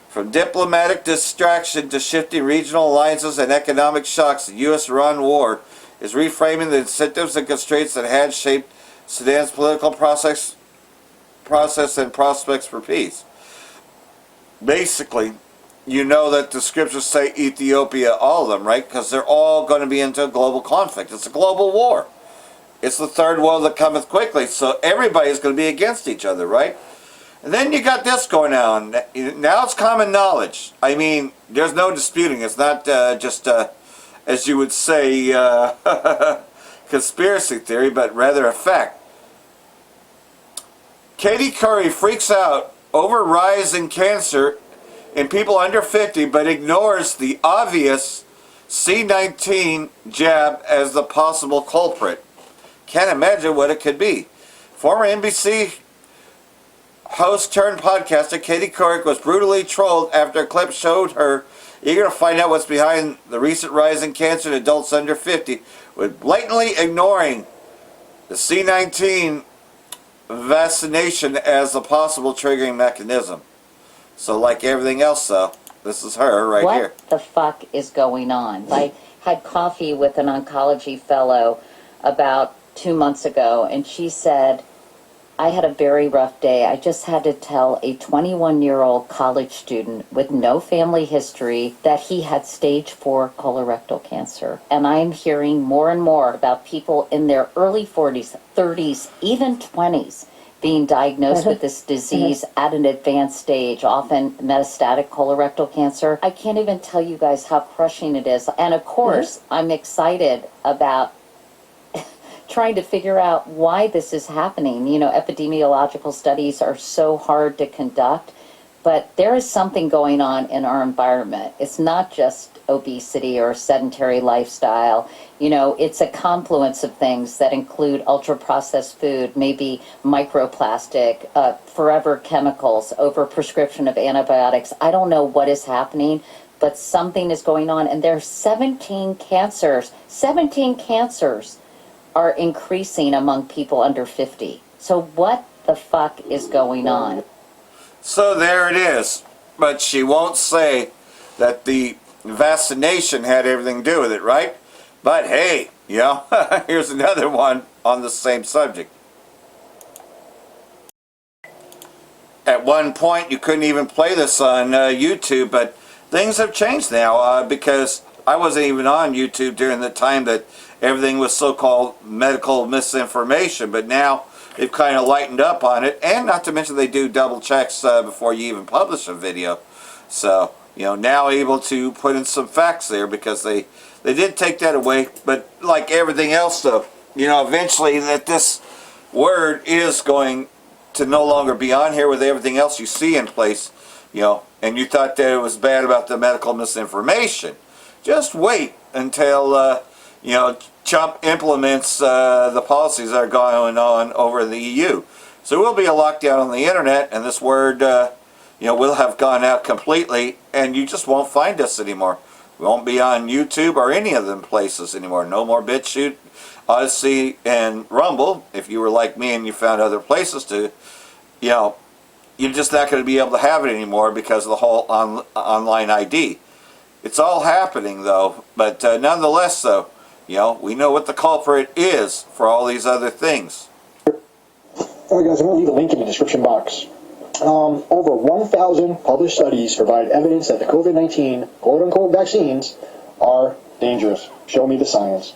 [SPEAKER 1] From diplomatic distraction to shifting regional alliances and economic shocks, the U.S.-Iran war is reframing the incentives and constraints that had shaped Sudan's political process and prospects for peace. Basically, you know that the scriptures say Ethiopia, all of them, right? Because they're all going to be into a global conflict. It's a global war. It's the third world that cometh quickly, so everybody's going to be against each other, right? And then you got this going on. Now it's common knowledge. I mean, there's no disputing. It's not just, as you would say, conspiracy theory, but rather a fact. Katie Curry freaks out over rise in cancer in people under 50, but ignores the obvious C-19 jab as the possible culprit. Can't imagine what it could be. Former NBC host turned podcaster Katie Couric was brutally trolled after a clip showed her eager to find out what's behind the recent rise in cancer in adults under 50, with blatantly ignoring the C-19 vaccination as a possible triggering mechanism. So like everything else, though, this is her right here.
[SPEAKER 10] What the fuck is going on? I had coffee with an oncology fellow about 2 months ago, and she said, I had a very rough day. I just had to tell a 21-year-old college student with no family history that he had stage 4 colorectal cancer. And I'm hearing more and more about people in their early 40s, 30s, even 20s being diagnosed with this disease at an advanced stage, often metastatic colorectal cancer. I can't even tell you guys how crushing it is. And of course, I'm excited about trying to figure out why this is happening. You know, epidemiological studies are so hard to conduct, but there is something going on in our environment. It's not just obesity or sedentary lifestyle. You know, it's a confluence of things that include ultra-processed food, maybe microplastic, forever chemicals, overprescription of antibiotics. I don't know what is happening, but something is going on. And there are 17 cancers are increasing among people under 50. So what the fuck is going on?
[SPEAKER 1] So there it is. But she won't say that the vaccination had everything to do with it, right? But hey, you know, here's another one on the same subject. At one point, you couldn't even play this on YouTube, but things have changed now because I wasn't even on YouTube during the time that everything was so-called medical misinformation, but now they've kind of lightened up on it, and not to mention they do double checks before you even publish a video. So, you know, now able to put in some facts there because they did take that away, but like everything else though, you know, eventually that this word is going to no longer be on here with everything else you see in place, you know, and you thought that it was bad about the medical misinformation. Just wait until, you know, Trump implements the policies that are going on over in the EU. So there will be a lockdown on the internet, and this word, you know, will have gone out completely, and you just won't find us anymore. We won't be on YouTube or any of them places anymore. No more BitChute, Odysee, and Rumble. If you were like me and you found other places to, you know, you're just not going to be able to have it anymore because of the whole online ID. It's all happening, though, but nonetheless, though, you know, we know what the culprit is for all these other things.
[SPEAKER 11] Alright guys, I'm going to leave a link in the description box. Over 1,000 published studies provide evidence that the COVID-19 quote-unquote vaccines are dangerous. Show me the science.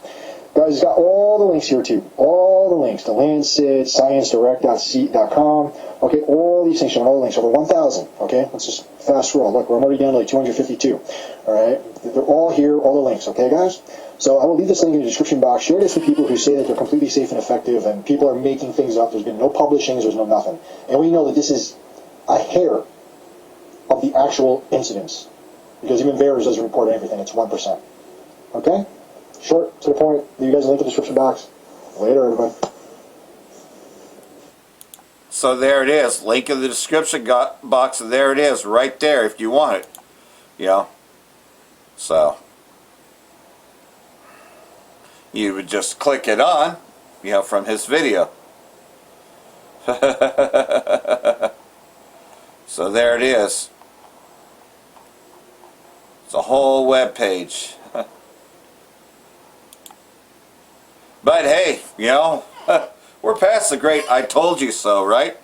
[SPEAKER 11] Guys, it's got all the links here too. All the links. The Lancet, ScienceDirect.com. Okay, all these things, showing all the links. Over 1,000. Okay, let's just fast scroll. Look, we're already down to like 252. Alright, they're all here, all the links. Okay, guys? So I will leave this link in the description box. Share this with people who say that they're completely safe and effective, and people are making things up. There's been no publishings, there's no nothing. And we know that this is a hair of the actual incidents, because even VAERS doesn't report everything. It's 1%. Okay? Short, to the point. Leave you guys a link in the description box. Later, everybody.
[SPEAKER 1] So there it is. Link in the description box, and there it is, right there if you want it. You know? So. you would just click it on, you know, from his video. So there it is. It's a whole web page. But hey, you know, we're past the great I told you so, right?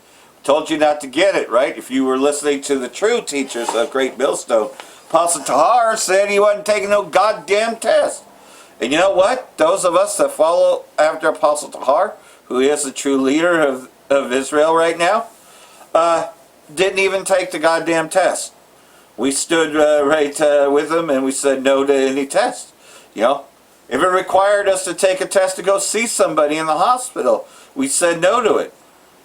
[SPEAKER 1] Told you not to get it, right? If you were listening to the true teachers of Great Millstone, Apostle Tahar said he wasn't taking no goddamn test. And you know what? Those of us that follow after Apostle Tahar, who is the true leader of Israel right now, didn't even take the goddamn test. We stood right with him and we said no to any test. You know, if it required us to take a test to go see somebody in the hospital, we said no to it.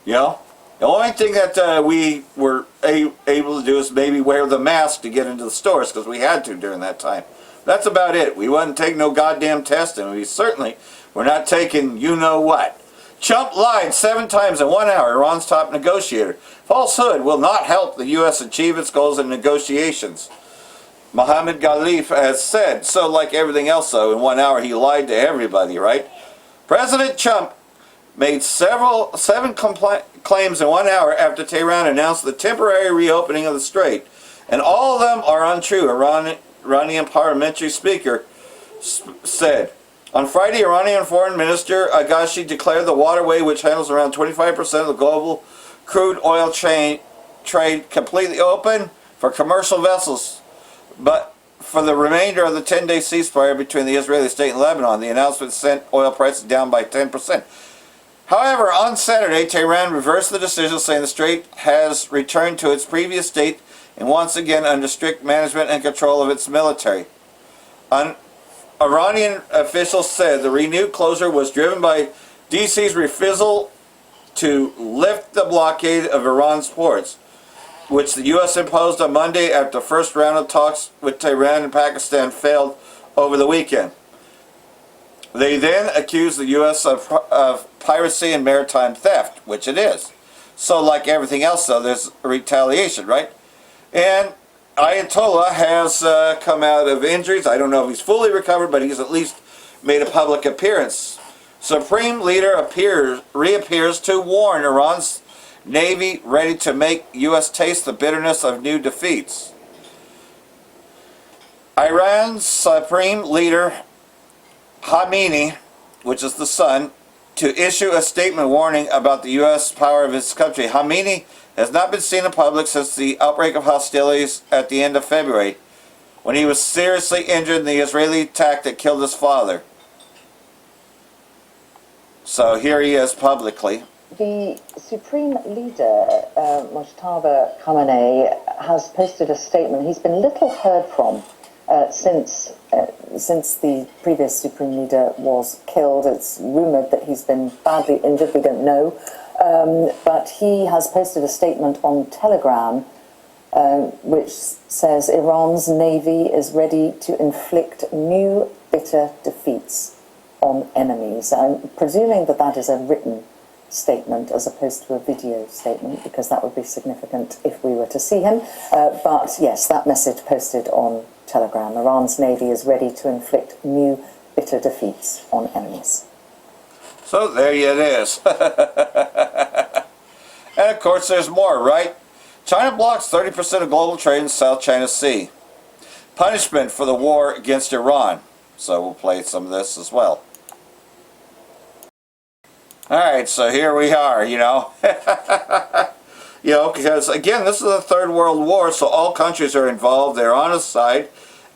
[SPEAKER 1] You know, the only thing that we were able to do is maybe wear the mask to get into the stores because we had to during that time. That's about it. We wasn't taking no goddamn test, and we certainly were not taking you know what. Trump lied 7 times in 1 hour, Iran's top negotiator. Falsehood will not help the U.S. achieve its goals in negotiations. Mohammed Ghalib has said, so like everything else though, in 1 hour he lied to everybody, right? President Trump made 7 claims in 1 hour after Tehran announced the temporary reopening of the strait. And all of them are untrue, Iranian parliamentary speaker said. On Friday, Iranian Foreign Minister Agashi declared the waterway, which handles around 25% of the global crude oil trade, completely open for commercial vessels. But for the remainder of the 10-day ceasefire between the Israeli state and Lebanon, the announcement sent oil prices down by 10%. However, on Saturday, Tehran reversed the decision, saying the strait has returned to its previous state and once again under strict management and control of its military. Iranian officials said the renewed closure was driven by DC's refusal to lift the blockade of Iran's ports, which the U.S. imposed on Monday after the first round of talks with Tehran and Pakistan failed over the weekend. They then accused the U.S. of piracy and maritime theft, which it is. So like everything else, though, there's retaliation, right? And Ayatollah has come out of injuries. I don't know if he's fully recovered, but he's at least made a public appearance. Supreme Leader reappears to warn Iran's Navy ready to make U.S. taste the bitterness of new defeats. Iran's Supreme Leader Khamenei, which is the son, to issue a statement warning about the U.S. power of his country. Khamenei has not been seen in public since the outbreak of hostilities at the end of February, when he was seriously injured in the Israeli attack that killed his father. So here he is publicly.
[SPEAKER 2] The Supreme Leader, Mojtaba Khamenei, has posted a statement. He's been little heard from since the previous Supreme Leader was killed. It's rumoured that he's been badly injured. We don't know. But he has posted a statement on Telegram which says Iran's Navy is ready to inflict new bitter defeats on enemies. I'm presuming that that is a written statement as opposed to a video statement, because that would be significant if we were to see him. But yes, that message posted on Telegram. Iran's Navy is ready to inflict new bitter defeats on enemies.
[SPEAKER 1] So there it is. And of course there's more, right? China blocks 30% of global trade in the South China Sea. Punishment for the war against Iran. So we'll play some of this as well. Alright, so here we are, you know. You know, because again, this is the Third World War, so all countries are involved. They're on a side,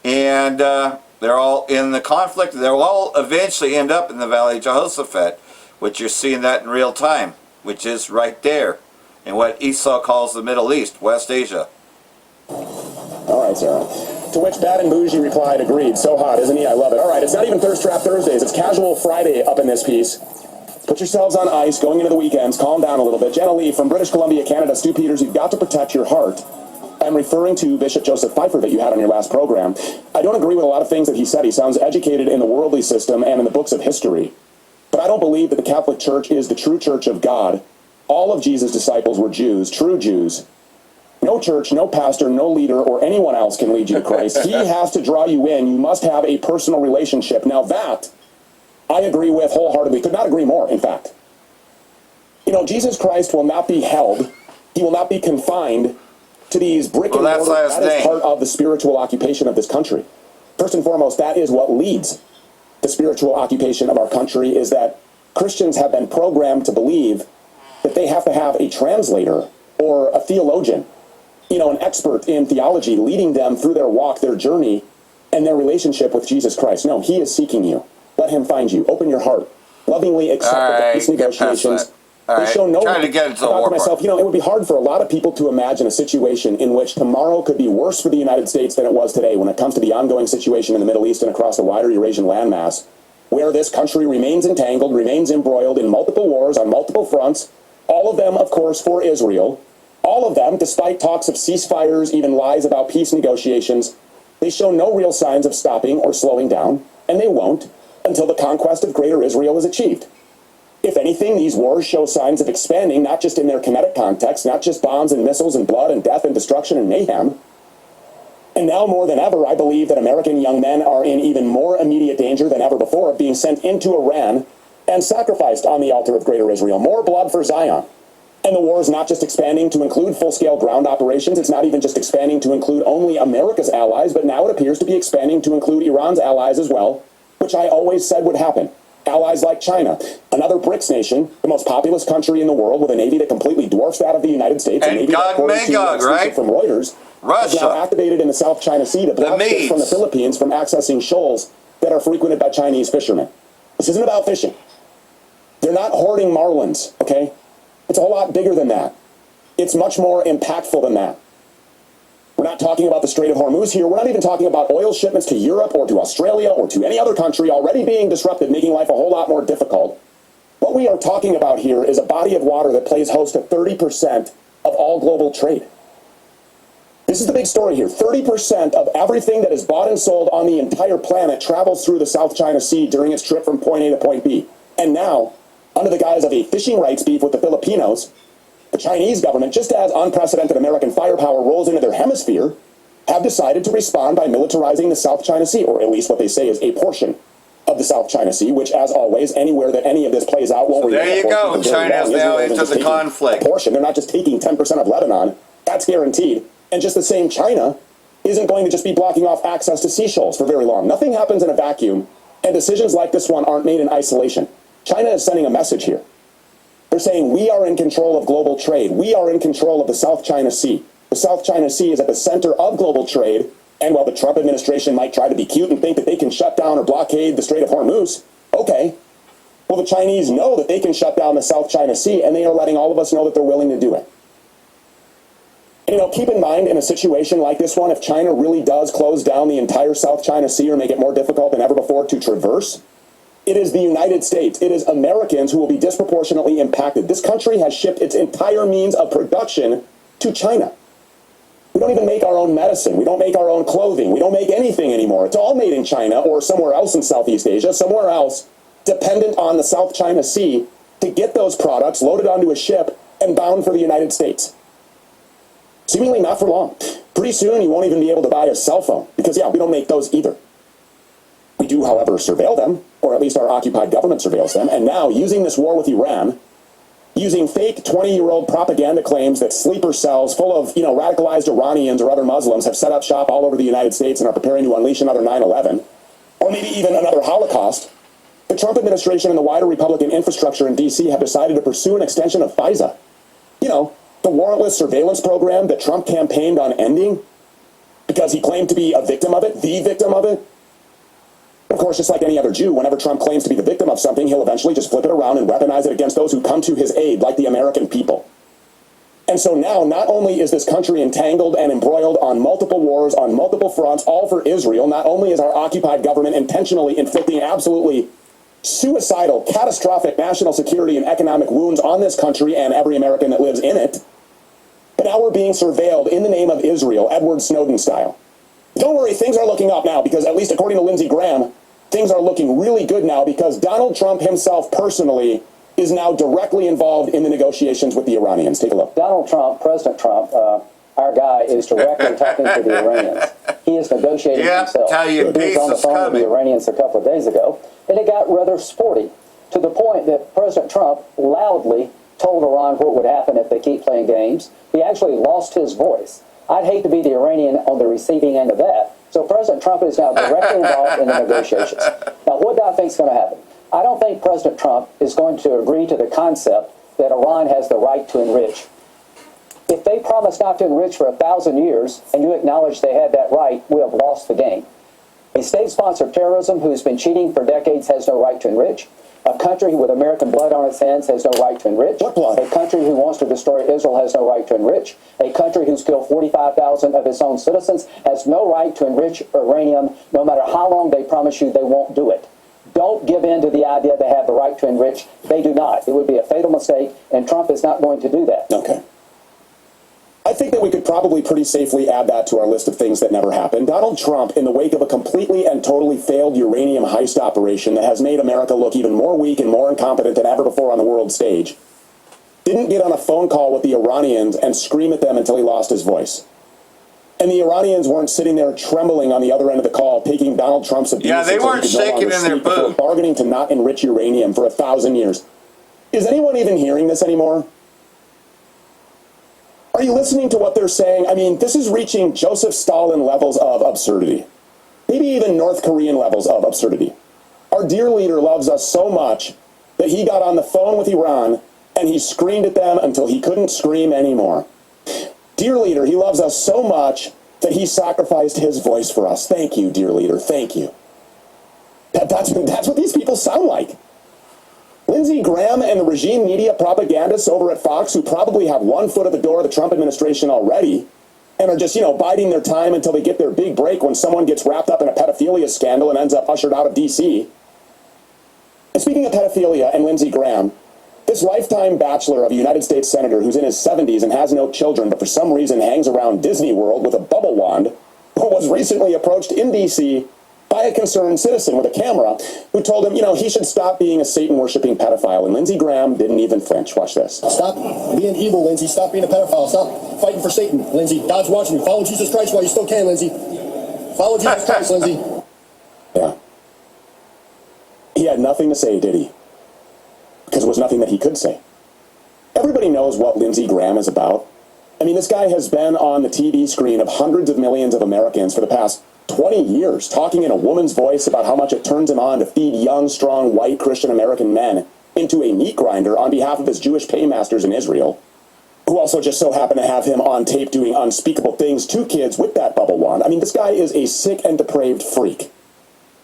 [SPEAKER 1] and they're all in the conflict. They'll all eventually end up in the Valley of Jehoshaphat, which you're seeing that in real time, which is right there in what Esau calls the Middle East, West Asia.
[SPEAKER 12] All right, Sarah. To which Bad and Bougie replied, agreed. So hot, isn't he? I love it. All right, it's not even Thirst Trap Thursdays. It's Casual Friday up in this piece. Put yourselves on ice going into the weekends. Calm down a little bit. Jenna Lee from British Columbia, Canada. Stu Peters, you've got to protect your heart. I'm referring to Bishop Joseph Pfeiffer that you had on your last program. I don't agree with a lot of things that he said. He sounds educated in the worldly system and in the books of history. But I don't believe that the Catholic Church is the true church of God. All of Jesus' disciples were Jews, true Jews. No church, no pastor, no leader, or anyone else can lead you to Christ. He has to draw you in. You must have a personal relationship. Now that, I agree with wholeheartedly. Could not agree more, in fact. You know, Jesus Christ will not be held. He will not be confined to these brick and mortar. That is part of the spiritual occupation of this country. First and foremost, that is what leads the spiritual occupation of our country, is that Christians have been programmed to believe that they have to have a translator or a theologian, you know, an expert in theology leading them through their walk, their journey, and their relationship with Jesus Christ. No, he is seeking you. Let him find you. Open your heart. Lovingly accept the peace negotiations. They show no.
[SPEAKER 1] Trying to get into the
[SPEAKER 12] I thought
[SPEAKER 1] war
[SPEAKER 12] to myself, you know, it would be hard for a lot of people to imagine a situation in which tomorrow could be worse for the United States than it was today when it comes to the ongoing situation in the Middle East and across the wider Eurasian landmass, where this country remains entangled, remains embroiled in multiple wars on multiple fronts, all of them, of course, for Israel. All of them, despite talks of ceasefires, even lies about peace negotiations, they show no real signs of stopping or slowing down, and they won't until the conquest of Greater Israel is achieved. If anything, these wars show signs of expanding, not just in their kinetic context, not just bombs and missiles and blood and death and destruction and mayhem. And now more than ever, I believe that American young men are in even more immediate danger than ever before of being sent into Iran and sacrificed on the altar of Greater Israel. More blood for Zion. And the war is not just expanding to include full-scale ground operations. It's not even just expanding to include only America's allies, but now it appears to be expanding to include Iran's allies as well, which I always said would happen. Allies like China, another BRICS nation, the most populous country in the world with a navy that completely dwarfs that of the United States,
[SPEAKER 1] and
[SPEAKER 12] a navy
[SPEAKER 1] God Magog, right?
[SPEAKER 12] From Reuters,
[SPEAKER 1] Russia,
[SPEAKER 12] is now activated in the South China Sea to block ships from the Philippines from accessing shoals that are frequented by Chinese fishermen. This isn't about fishing. They're not hoarding marlins, okay? It's a whole lot bigger than that. It's much more impactful than that. We're not talking about the Strait of Hormuz here. We're not even talking about oil shipments to Europe or to Australia or to any other country already being disrupted, making life a whole lot more difficult. What we are talking about here is a body of water that plays host to 30% of all global trade. This is the big story here. 30% of everything that is bought and sold on the entire planet travels through the South China Sea during its trip from point A to point B. And now, under the guise of a fishing rights beef with the Filipinos, the Chinese government, just as unprecedented American firepower rolls into their hemisphere, have decided to respond by militarizing the South China Sea, or at least what they say is a portion of the South China Sea, which, as always, anywhere that any of this plays out won't remain.
[SPEAKER 1] There you go. China's now into the conflict.
[SPEAKER 12] A portion. They're not just taking 10% of Lebanon. That's guaranteed. And just the same China isn't going to just be blocking off access to sea shoals for very long. Nothing happens in a vacuum, and decisions like this one aren't made in isolation. China is sending a message here. They're saying we are in control of global trade. We are in control of the South China Sea. The South China Sea is at the center of global trade, and while the Trump administration might try to be cute and think that they can shut down or blockade the Strait of Hormuz, okay. Well, the Chinese know that they can shut down the South China Sea, and they are letting all of us know that they're willing to do it. And, you know, keep in mind, in a situation like this one, if China really does close down the entire South China Sea or make it more difficult than ever before to traverse, it is the United States, it is Americans who will be disproportionately impacted. This country has shipped its entire means of production to China. We don't even make our own medicine. We don't make our own clothing. We don't make anything anymore. It's all made in China or somewhere else in Southeast Asia, somewhere else dependent on the South China Sea to get those products loaded onto a ship and bound for the United States. Seemingly not for long. Pretty soon you won't even be able to buy a cell phone because, yeah, we don't make those either. We do, however, surveil them, or at least our occupied government surveils them, and now, using this war with Iran, using fake 20-year-old propaganda claims that sleeper cells full of, you know, radicalized Iranians or other Muslims have set up shop all over the United States and are preparing to unleash another 9/11, or maybe even another Holocaust, the Trump administration and the wider Republican infrastructure in D.C. have decided to pursue an extension of FISA. You know, the warrantless surveillance program that Trump campaigned on ending because he claimed to be a victim of it, the victim of it. Of course, just like any other Jew, whenever Trump claims to be the victim of something, he'll eventually just flip it around and weaponize it against those who come to his aid, like the American people. And so now, not only is this country entangled and embroiled on multiple wars, on multiple fronts, all for Israel, not only is our occupied government intentionally inflicting absolutely suicidal, catastrophic national security and economic wounds on this country and every American that lives in it, but now we're being surveilled in the name of Israel, Edward Snowden style. Don't worry, things are looking up now because, at least according to Lindsey Graham, things are looking really good now because Donald Trump himself personally is now directly involved in the negotiations with the Iranians. Take a look.
[SPEAKER 13] Donald Trump, President Trump, our guy, is directly talking to the Iranians. He is negotiating himself.
[SPEAKER 1] Italian
[SPEAKER 13] He was on the
[SPEAKER 1] peace is
[SPEAKER 13] phone with
[SPEAKER 1] coming.
[SPEAKER 13] the Iranians a couple of days ago, and it got rather sporty, to the point that President Trump loudly told Iran what would happen if they keep playing games. He actually lost his voice. I'd hate to be the Iranian on the receiving end of that. So President Trump is now directly involved in the negotiations. Now, what do I think is going to happen? I don't think President Trump is going to agree to the concept that Iran has the right to enrich. If they promise not to enrich for 1,000 years, and you acknowledge they had that right, we have lost the game. A state-sponsored terrorism who's been cheating for decades has no right to enrich. A country with American blood on its hands has no right to enrich.
[SPEAKER 12] What blood?
[SPEAKER 13] A country who wants to destroy Israel has no right to enrich. A country who's killed 45,000 of its own citizens has no right to enrich uranium, no matter how long they promise you they won't do it. Don't give in to the idea they have the right to enrich. They do not. It would be a fatal mistake, and Trump is not going to do that.
[SPEAKER 12] Okay. I think that we could probably pretty safely add that to our list of things that never happened. Donald Trump, in the wake of a completely and totally failed uranium heist operation that has made America look even more weak and more incompetent than ever before on the world stage, didn't get on a phone call with the Iranians and scream at them until he lost his voice. And the Iranians weren't sitting there trembling on the other end of the call, taking Donald Trump's abuse.
[SPEAKER 1] Yeah, they weren't shaking in their boot,
[SPEAKER 12] bargaining to not enrich uranium for 1,000 years. Is anyone even hearing this anymore? Are you listening to what they're saying? I mean, this is reaching Joseph Stalin levels of absurdity. Maybe even North Korean levels of absurdity. Our dear leader loves us so much that he got on the phone with Iran and he screamed at them until he couldn't scream anymore. Dear leader, he loves us so much that he sacrificed his voice for us. Thank you, dear leader. Thank you. That's what these people sound like. Lindsey Graham and the regime media propagandists over at Fox, who probably have one foot at the door of the Trump administration already, and are just, biding their time until they get their big break when someone gets wrapped up in a pedophilia scandal and ends up ushered out of D.C. And speaking of pedophilia and Lindsey Graham, this lifetime bachelor of a United States senator who's in his 70s and has no children, but for some reason hangs around Disney World with a bubble wand, was recently approached in D.C. by a concerned citizen with a camera who told him, he should stop being a Satan-worshipping pedophile. And Lindsey Graham didn't even flinch. Watch this.
[SPEAKER 14] Stop being evil, Lindsey. Stop being a pedophile. Stop fighting for Satan, Lindsey. God's watching you. Follow Jesus Christ while you still can, Lindsey. Follow Jesus Christ, Lindsey.
[SPEAKER 12] Yeah. He had nothing to say, did he? Because there was nothing that he could say. Everybody knows what Lindsey Graham is about. I mean, this guy has been on the TV screen of hundreds of millions of Americans for the past 20 years, talking in a woman's voice about how much it turns him on to feed young, strong, white Christian American men into a meat grinder on behalf of his Jewish paymasters in Israel, who also just so happen to have him on tape doing unspeakable things to kids with that bubble wand. I mean, this guy is a sick and depraved freak.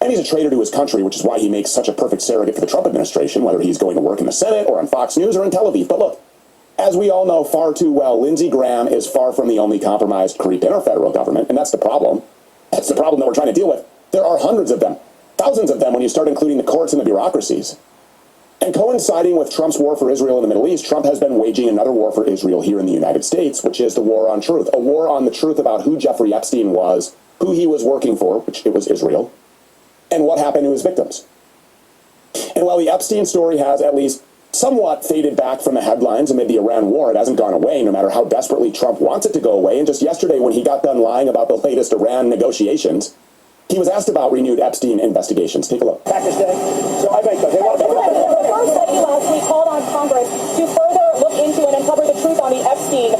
[SPEAKER 12] And he's a traitor to his country, which is why he makes such a perfect surrogate for the Trump administration, whether he's going to work in the Senate or on Fox News or in Tel Aviv. But look, as we all know far too well, Lindsey Graham is far from the only compromised creep in our federal government, and that's the problem. That's the problem that we're trying to deal with. There are hundreds of them, thousands of them when you start including the courts and the bureaucracies. And coinciding with Trump's war for Israel in the Middle East, Trump has been waging another war for Israel here in the United States, which is the war on truth. A war on the truth about who Jeffrey Epstein was, who he was working for, which it was Israel, and what happened to his victims. And while the Epstein story has at least somewhat faded back from the headlines amid the Iran war, it hasn't gone away, no matter how desperately Trump wants it to go away. And just yesterday, when he got done lying about the latest Iran negotiations, he was asked about renewed Epstein investigations. Take a look.
[SPEAKER 15] Pakistan. So I make the first study last week called on Congress to further look into and uncover the truth on the Epstein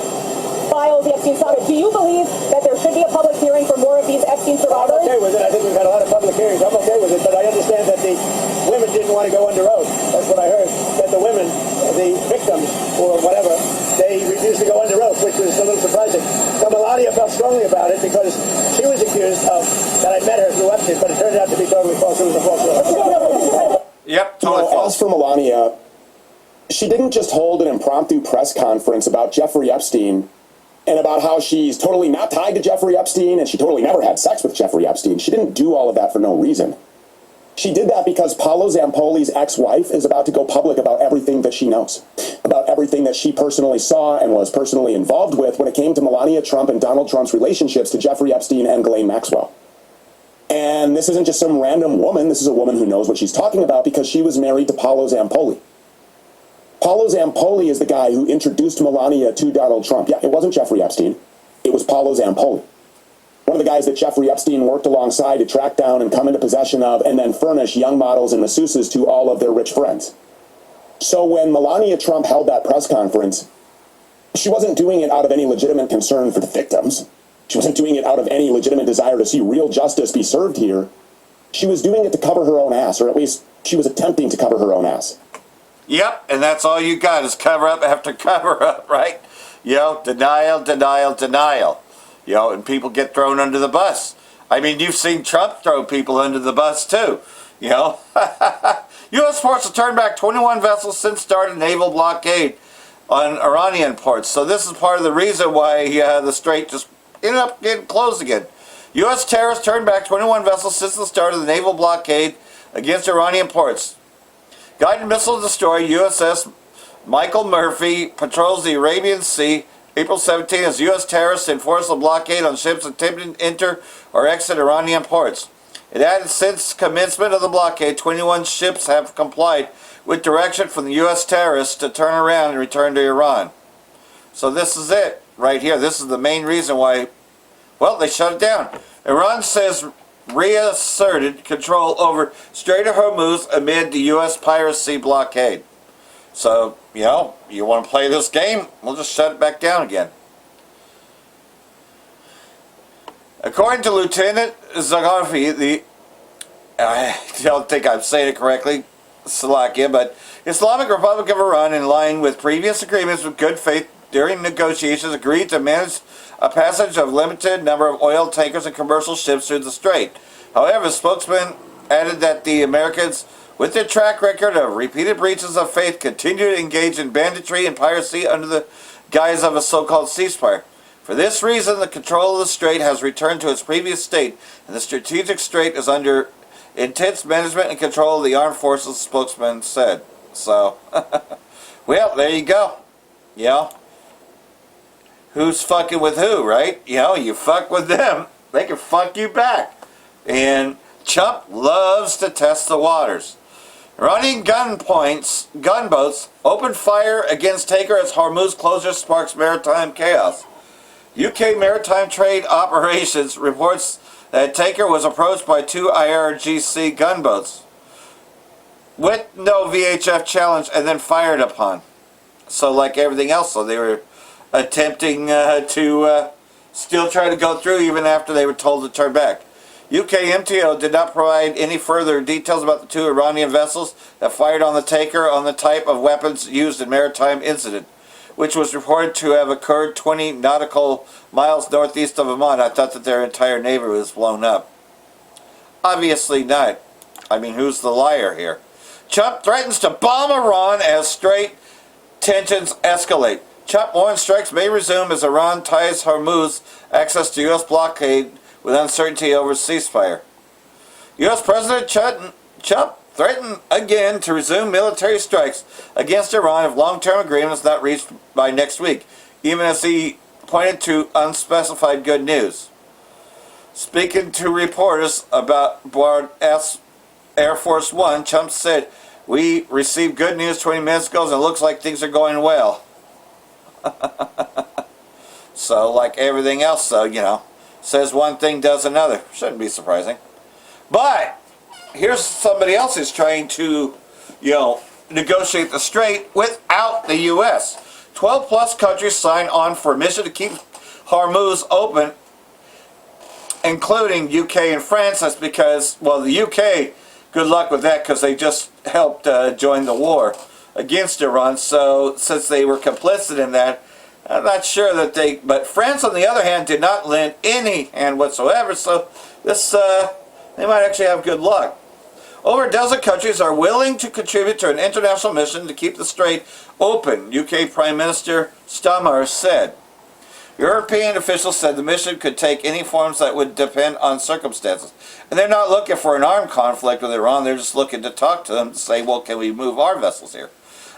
[SPEAKER 15] files, the Epstein saga. Do you believe that there should be a public hearing for more of these Epstein survivors?
[SPEAKER 5] I'm okay with it. I think we've had a lot of public hearings. I'm okay with it, but I understand that the women didn't want to go under oath. That's what I heard. That the women, the victims, or whatever, they refused to go under oath, which was a little surprising. So Melania felt strongly about it because she was accused of that I met her through Epstein, but it turned out to be totally false. It was a false story.
[SPEAKER 1] Yep, totally false.
[SPEAKER 12] As for Melania, she didn't just hold an impromptu press conference about Jeffrey Epstein and about how she's totally not tied to Jeffrey Epstein and she totally never had sex with Jeffrey Epstein. She didn't do all of that for no reason. She did that because Paolo Zampoli's ex-wife is about to go public about everything that she knows, about everything that she personally saw and was personally involved with when it came to Melania Trump and Donald Trump's relationships to Jeffrey Epstein and Ghislaine Maxwell. And this isn't just some random woman. This is a woman who knows what she's talking about because she was married to Paolo Zampoli. Paolo Zampoli is the guy who introduced Melania to Donald Trump. Yeah, it wasn't Jeffrey Epstein. It was Paolo Zampoli. One of of the guys that Jeffrey Epstein worked alongside to track down and come into possession of and then furnish young models and masseuses to all of their rich friends. So when Melania Trump held that press conference, she wasn't doing it out of any legitimate concern for the victims. She wasn't doing it out of any legitimate desire to see real justice be served here. She was doing it to cover her own ass, or at least she was attempting to cover her own ass.
[SPEAKER 1] Yep, and that's all you got is cover up after cover up, right? You know, denial, denial, denial. You know, and people get thrown under the bus. I mean, you've seen Trump throw people under the bus too. You know, U.S. ports have turned back 21 vessels since start of naval blockade on Iranian ports. So this is part of the reason why the strait just ended up getting closed again. U.S. terrorists turned back 21 vessels since the start of the naval blockade against Iranian ports. Guided missile destroyer USS Michael Murphy patrols the Arabian Sea April 17 as U.S. terrorists enforce a blockade on ships attempting to enter or exit Iranian ports. It added since commencement of the blockade, 21 ships have complied with direction from the U.S. terrorists to turn around and return to Iran. So this is it right here. This is the main reason why, well, they shut it down. Iran says reasserted control over Strait of Hormuz amid the U.S. piracy blockade. So, you know, you want to play this game, we'll just shut it back down again. According to Lieutenant Zaghafi, I don't think I'm saying it correctly, Slovakia, but Islamic Republic of Iran, in line with previous agreements with good faith during negotiations, agreed to manage a passage of limited number of oil tankers and commercial ships through the strait. However, the spokesman added that the Americans, with their track record of repeated breaches of faith, continue to engage in banditry and piracy under the guise of a so-called ceasefire. For this reason, the control of the strait has returned to its previous state, and the strategic strait is under intense management and control of the armed forces, the spokesman said. So, well, there you go. You know, who's fucking with who, right? You know, you fuck with them, they can fuck you back. And Trump loves to test the waters. Iranian gunboats opened fire against tanker as Hormuz closure sparks maritime chaos. UK Maritime Trade Operations reports that a tanker was approached by two IRGC gunboats with no VHF challenge and then fired upon. So like everything else, so they were attempting to still try to go through even after they were told to turn back. UK MTO did not provide any further details about the two Iranian vessels that fired on the tanker on the type of weapons used in maritime incident, which was reported to have occurred 20 nautical miles northeast of Oman. I thought that their entire navy was blown up. Obviously not. I mean, who's the liar here? Trump threatens to bomb Iran as strait tensions escalate. Trump warns strikes may resume as Iran ties Hormuz access to U.S. blockade with uncertainty over ceasefire. U.S. President Trump threatened again to resume military strikes against Iran if long-term agreements not reached by next week, even as he pointed to unspecified good news. Speaking to reporters about board Air Force One, Trump said, "We received good news 20 minutes ago and it looks like things are going well." So, like everything else, so, you know, says one thing, does another. Shouldn't be surprising. But here's somebody else who's trying to, you know, negotiate the strait without the U.S. 12 plus countries signed on for a mission to keep Hormuz open, including UK and France. That's because, well, the UK, good luck with that because they just helped join the war against Iran. So since they were complicit in that, I'm not sure that but France on the other hand did not lend any hand whatsoever. So this, they might actually have good luck. Over a dozen countries are willing to contribute to an international mission to keep the strait open, UK Prime Minister Starmer said. European officials said the mission could take any forms that would depend on circumstances. And they're not looking for an armed conflict with Iran, they're just looking to talk to them to say, well, can we move our vessels here?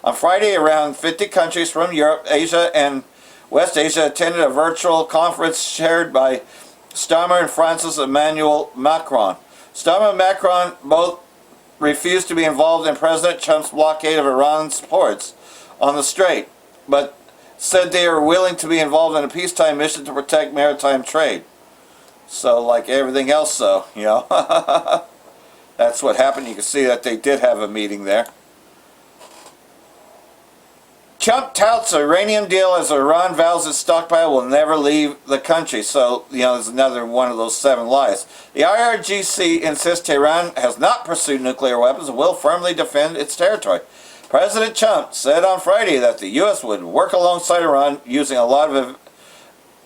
[SPEAKER 1] On Friday, around 50 countries from Europe, Asia, and West Asia attended a virtual conference chaired by Starmer and France's Emmanuel Macron. Starmer and Macron both refused to be involved in President Trump's blockade of Iran's ports on the strait, but said they are willing to be involved in a peacetime mission to protect maritime trade. So like everything else, so, you know, that's what happened. You can see that they did have a meeting there. Trump touts uranium deal as Iran vows its stockpile will never leave the country. So, you know, there's another one of those 7 lies. The IRGC insists Tehran has not pursued nuclear weapons and will firmly defend its territory. President Trump said on Friday that the U.S. would work alongside Iran using a lot of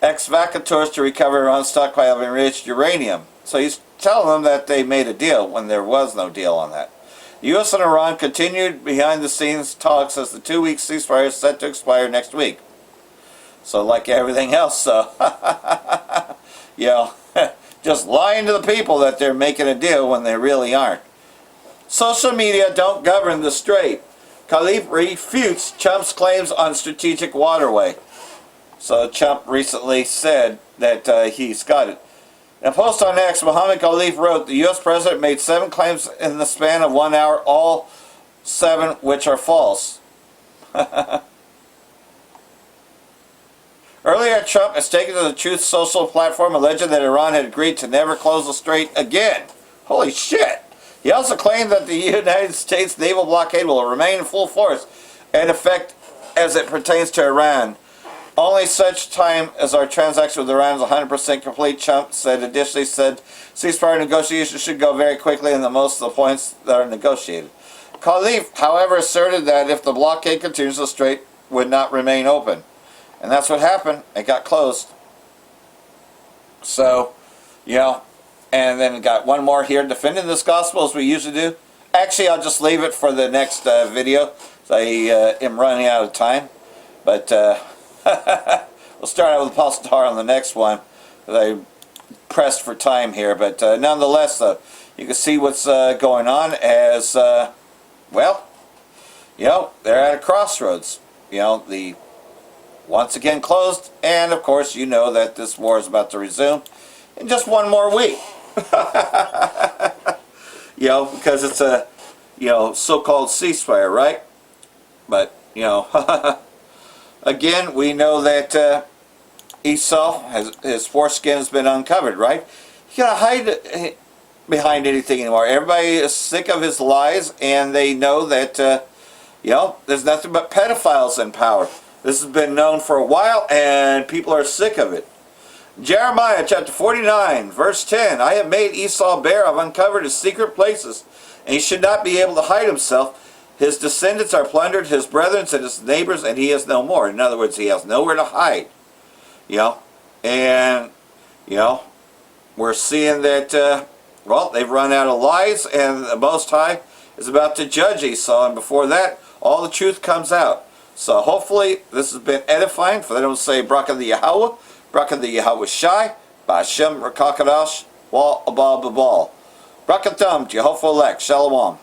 [SPEAKER 1] excavators to recover Iran's stockpile of enriched uranium. So he's telling them that they made a deal when there was no deal on that. The U.S. and Iran continued behind-the-scenes talks as the 2-week ceasefire is set to expire next week. So like everything else, so, you know, just lying to the people that they're making a deal when they really aren't. Social media don't govern the strait. Khalif refutes Trump's claims on strategic waterway. So Trump recently said that he's got it. In a post on X, Mohammed Khalif wrote, the U.S. president made 7 claims in the span of 1 hour, all 7 which are false. Earlier, Trump has taken to the Truth Social platform alleging that Iran had agreed to never close the strait again. Holy shit! He also claimed that the United States naval blockade will remain in full force and effect as it pertains to Iran. Only such time as our transaction with Iran is 100% complete, Trump said. Additionally said ceasefire negotiations should go very quickly and the most of the points that are negotiated. Khalif, however, asserted that if the blockade continues, the strait would not remain open. And that's what happened. It got closed. So, you know, and then got one more here defending this gospel as we usually do. Actually, I'll just leave it for the next video. So I am running out of time. But we'll start out with Apostle Tahar on the next one. I pressed for time here. But nonetheless, you can see what's going on as, well, you know, they're at a crossroads. You know, the once again closed. And, of course, you know that this war is about to resume in just one more week. You know, because it's a, you know, so-called ceasefire, right? But, you know, again, we know that Esau, his foreskin has been uncovered, right? You gotta hide behind anything anymore. Everybody is sick of his lies, and they know that, you know, there's nothing but pedophiles in power. This has been known for a while, and people are sick of it. Jeremiah chapter 49, verse 10, I have made Esau bare, I've uncovered his secret places, and he should not be able to hide himself. His descendants are plundered, his brethren and his neighbors, and he is no more. In other words, he has nowhere to hide. You know, and, you know, we're seeing that, well, they've run out of lies, and the Most High is about to judge Esau, and before that, all the truth comes out. So hopefully this has been edifying, for they don't say Bracha the Yahweh, Bracha the Yahweh Shai, Ba'Shem Rakakadash, Wal Abal Babal. Brakatham, Jehovah elect, Shalom.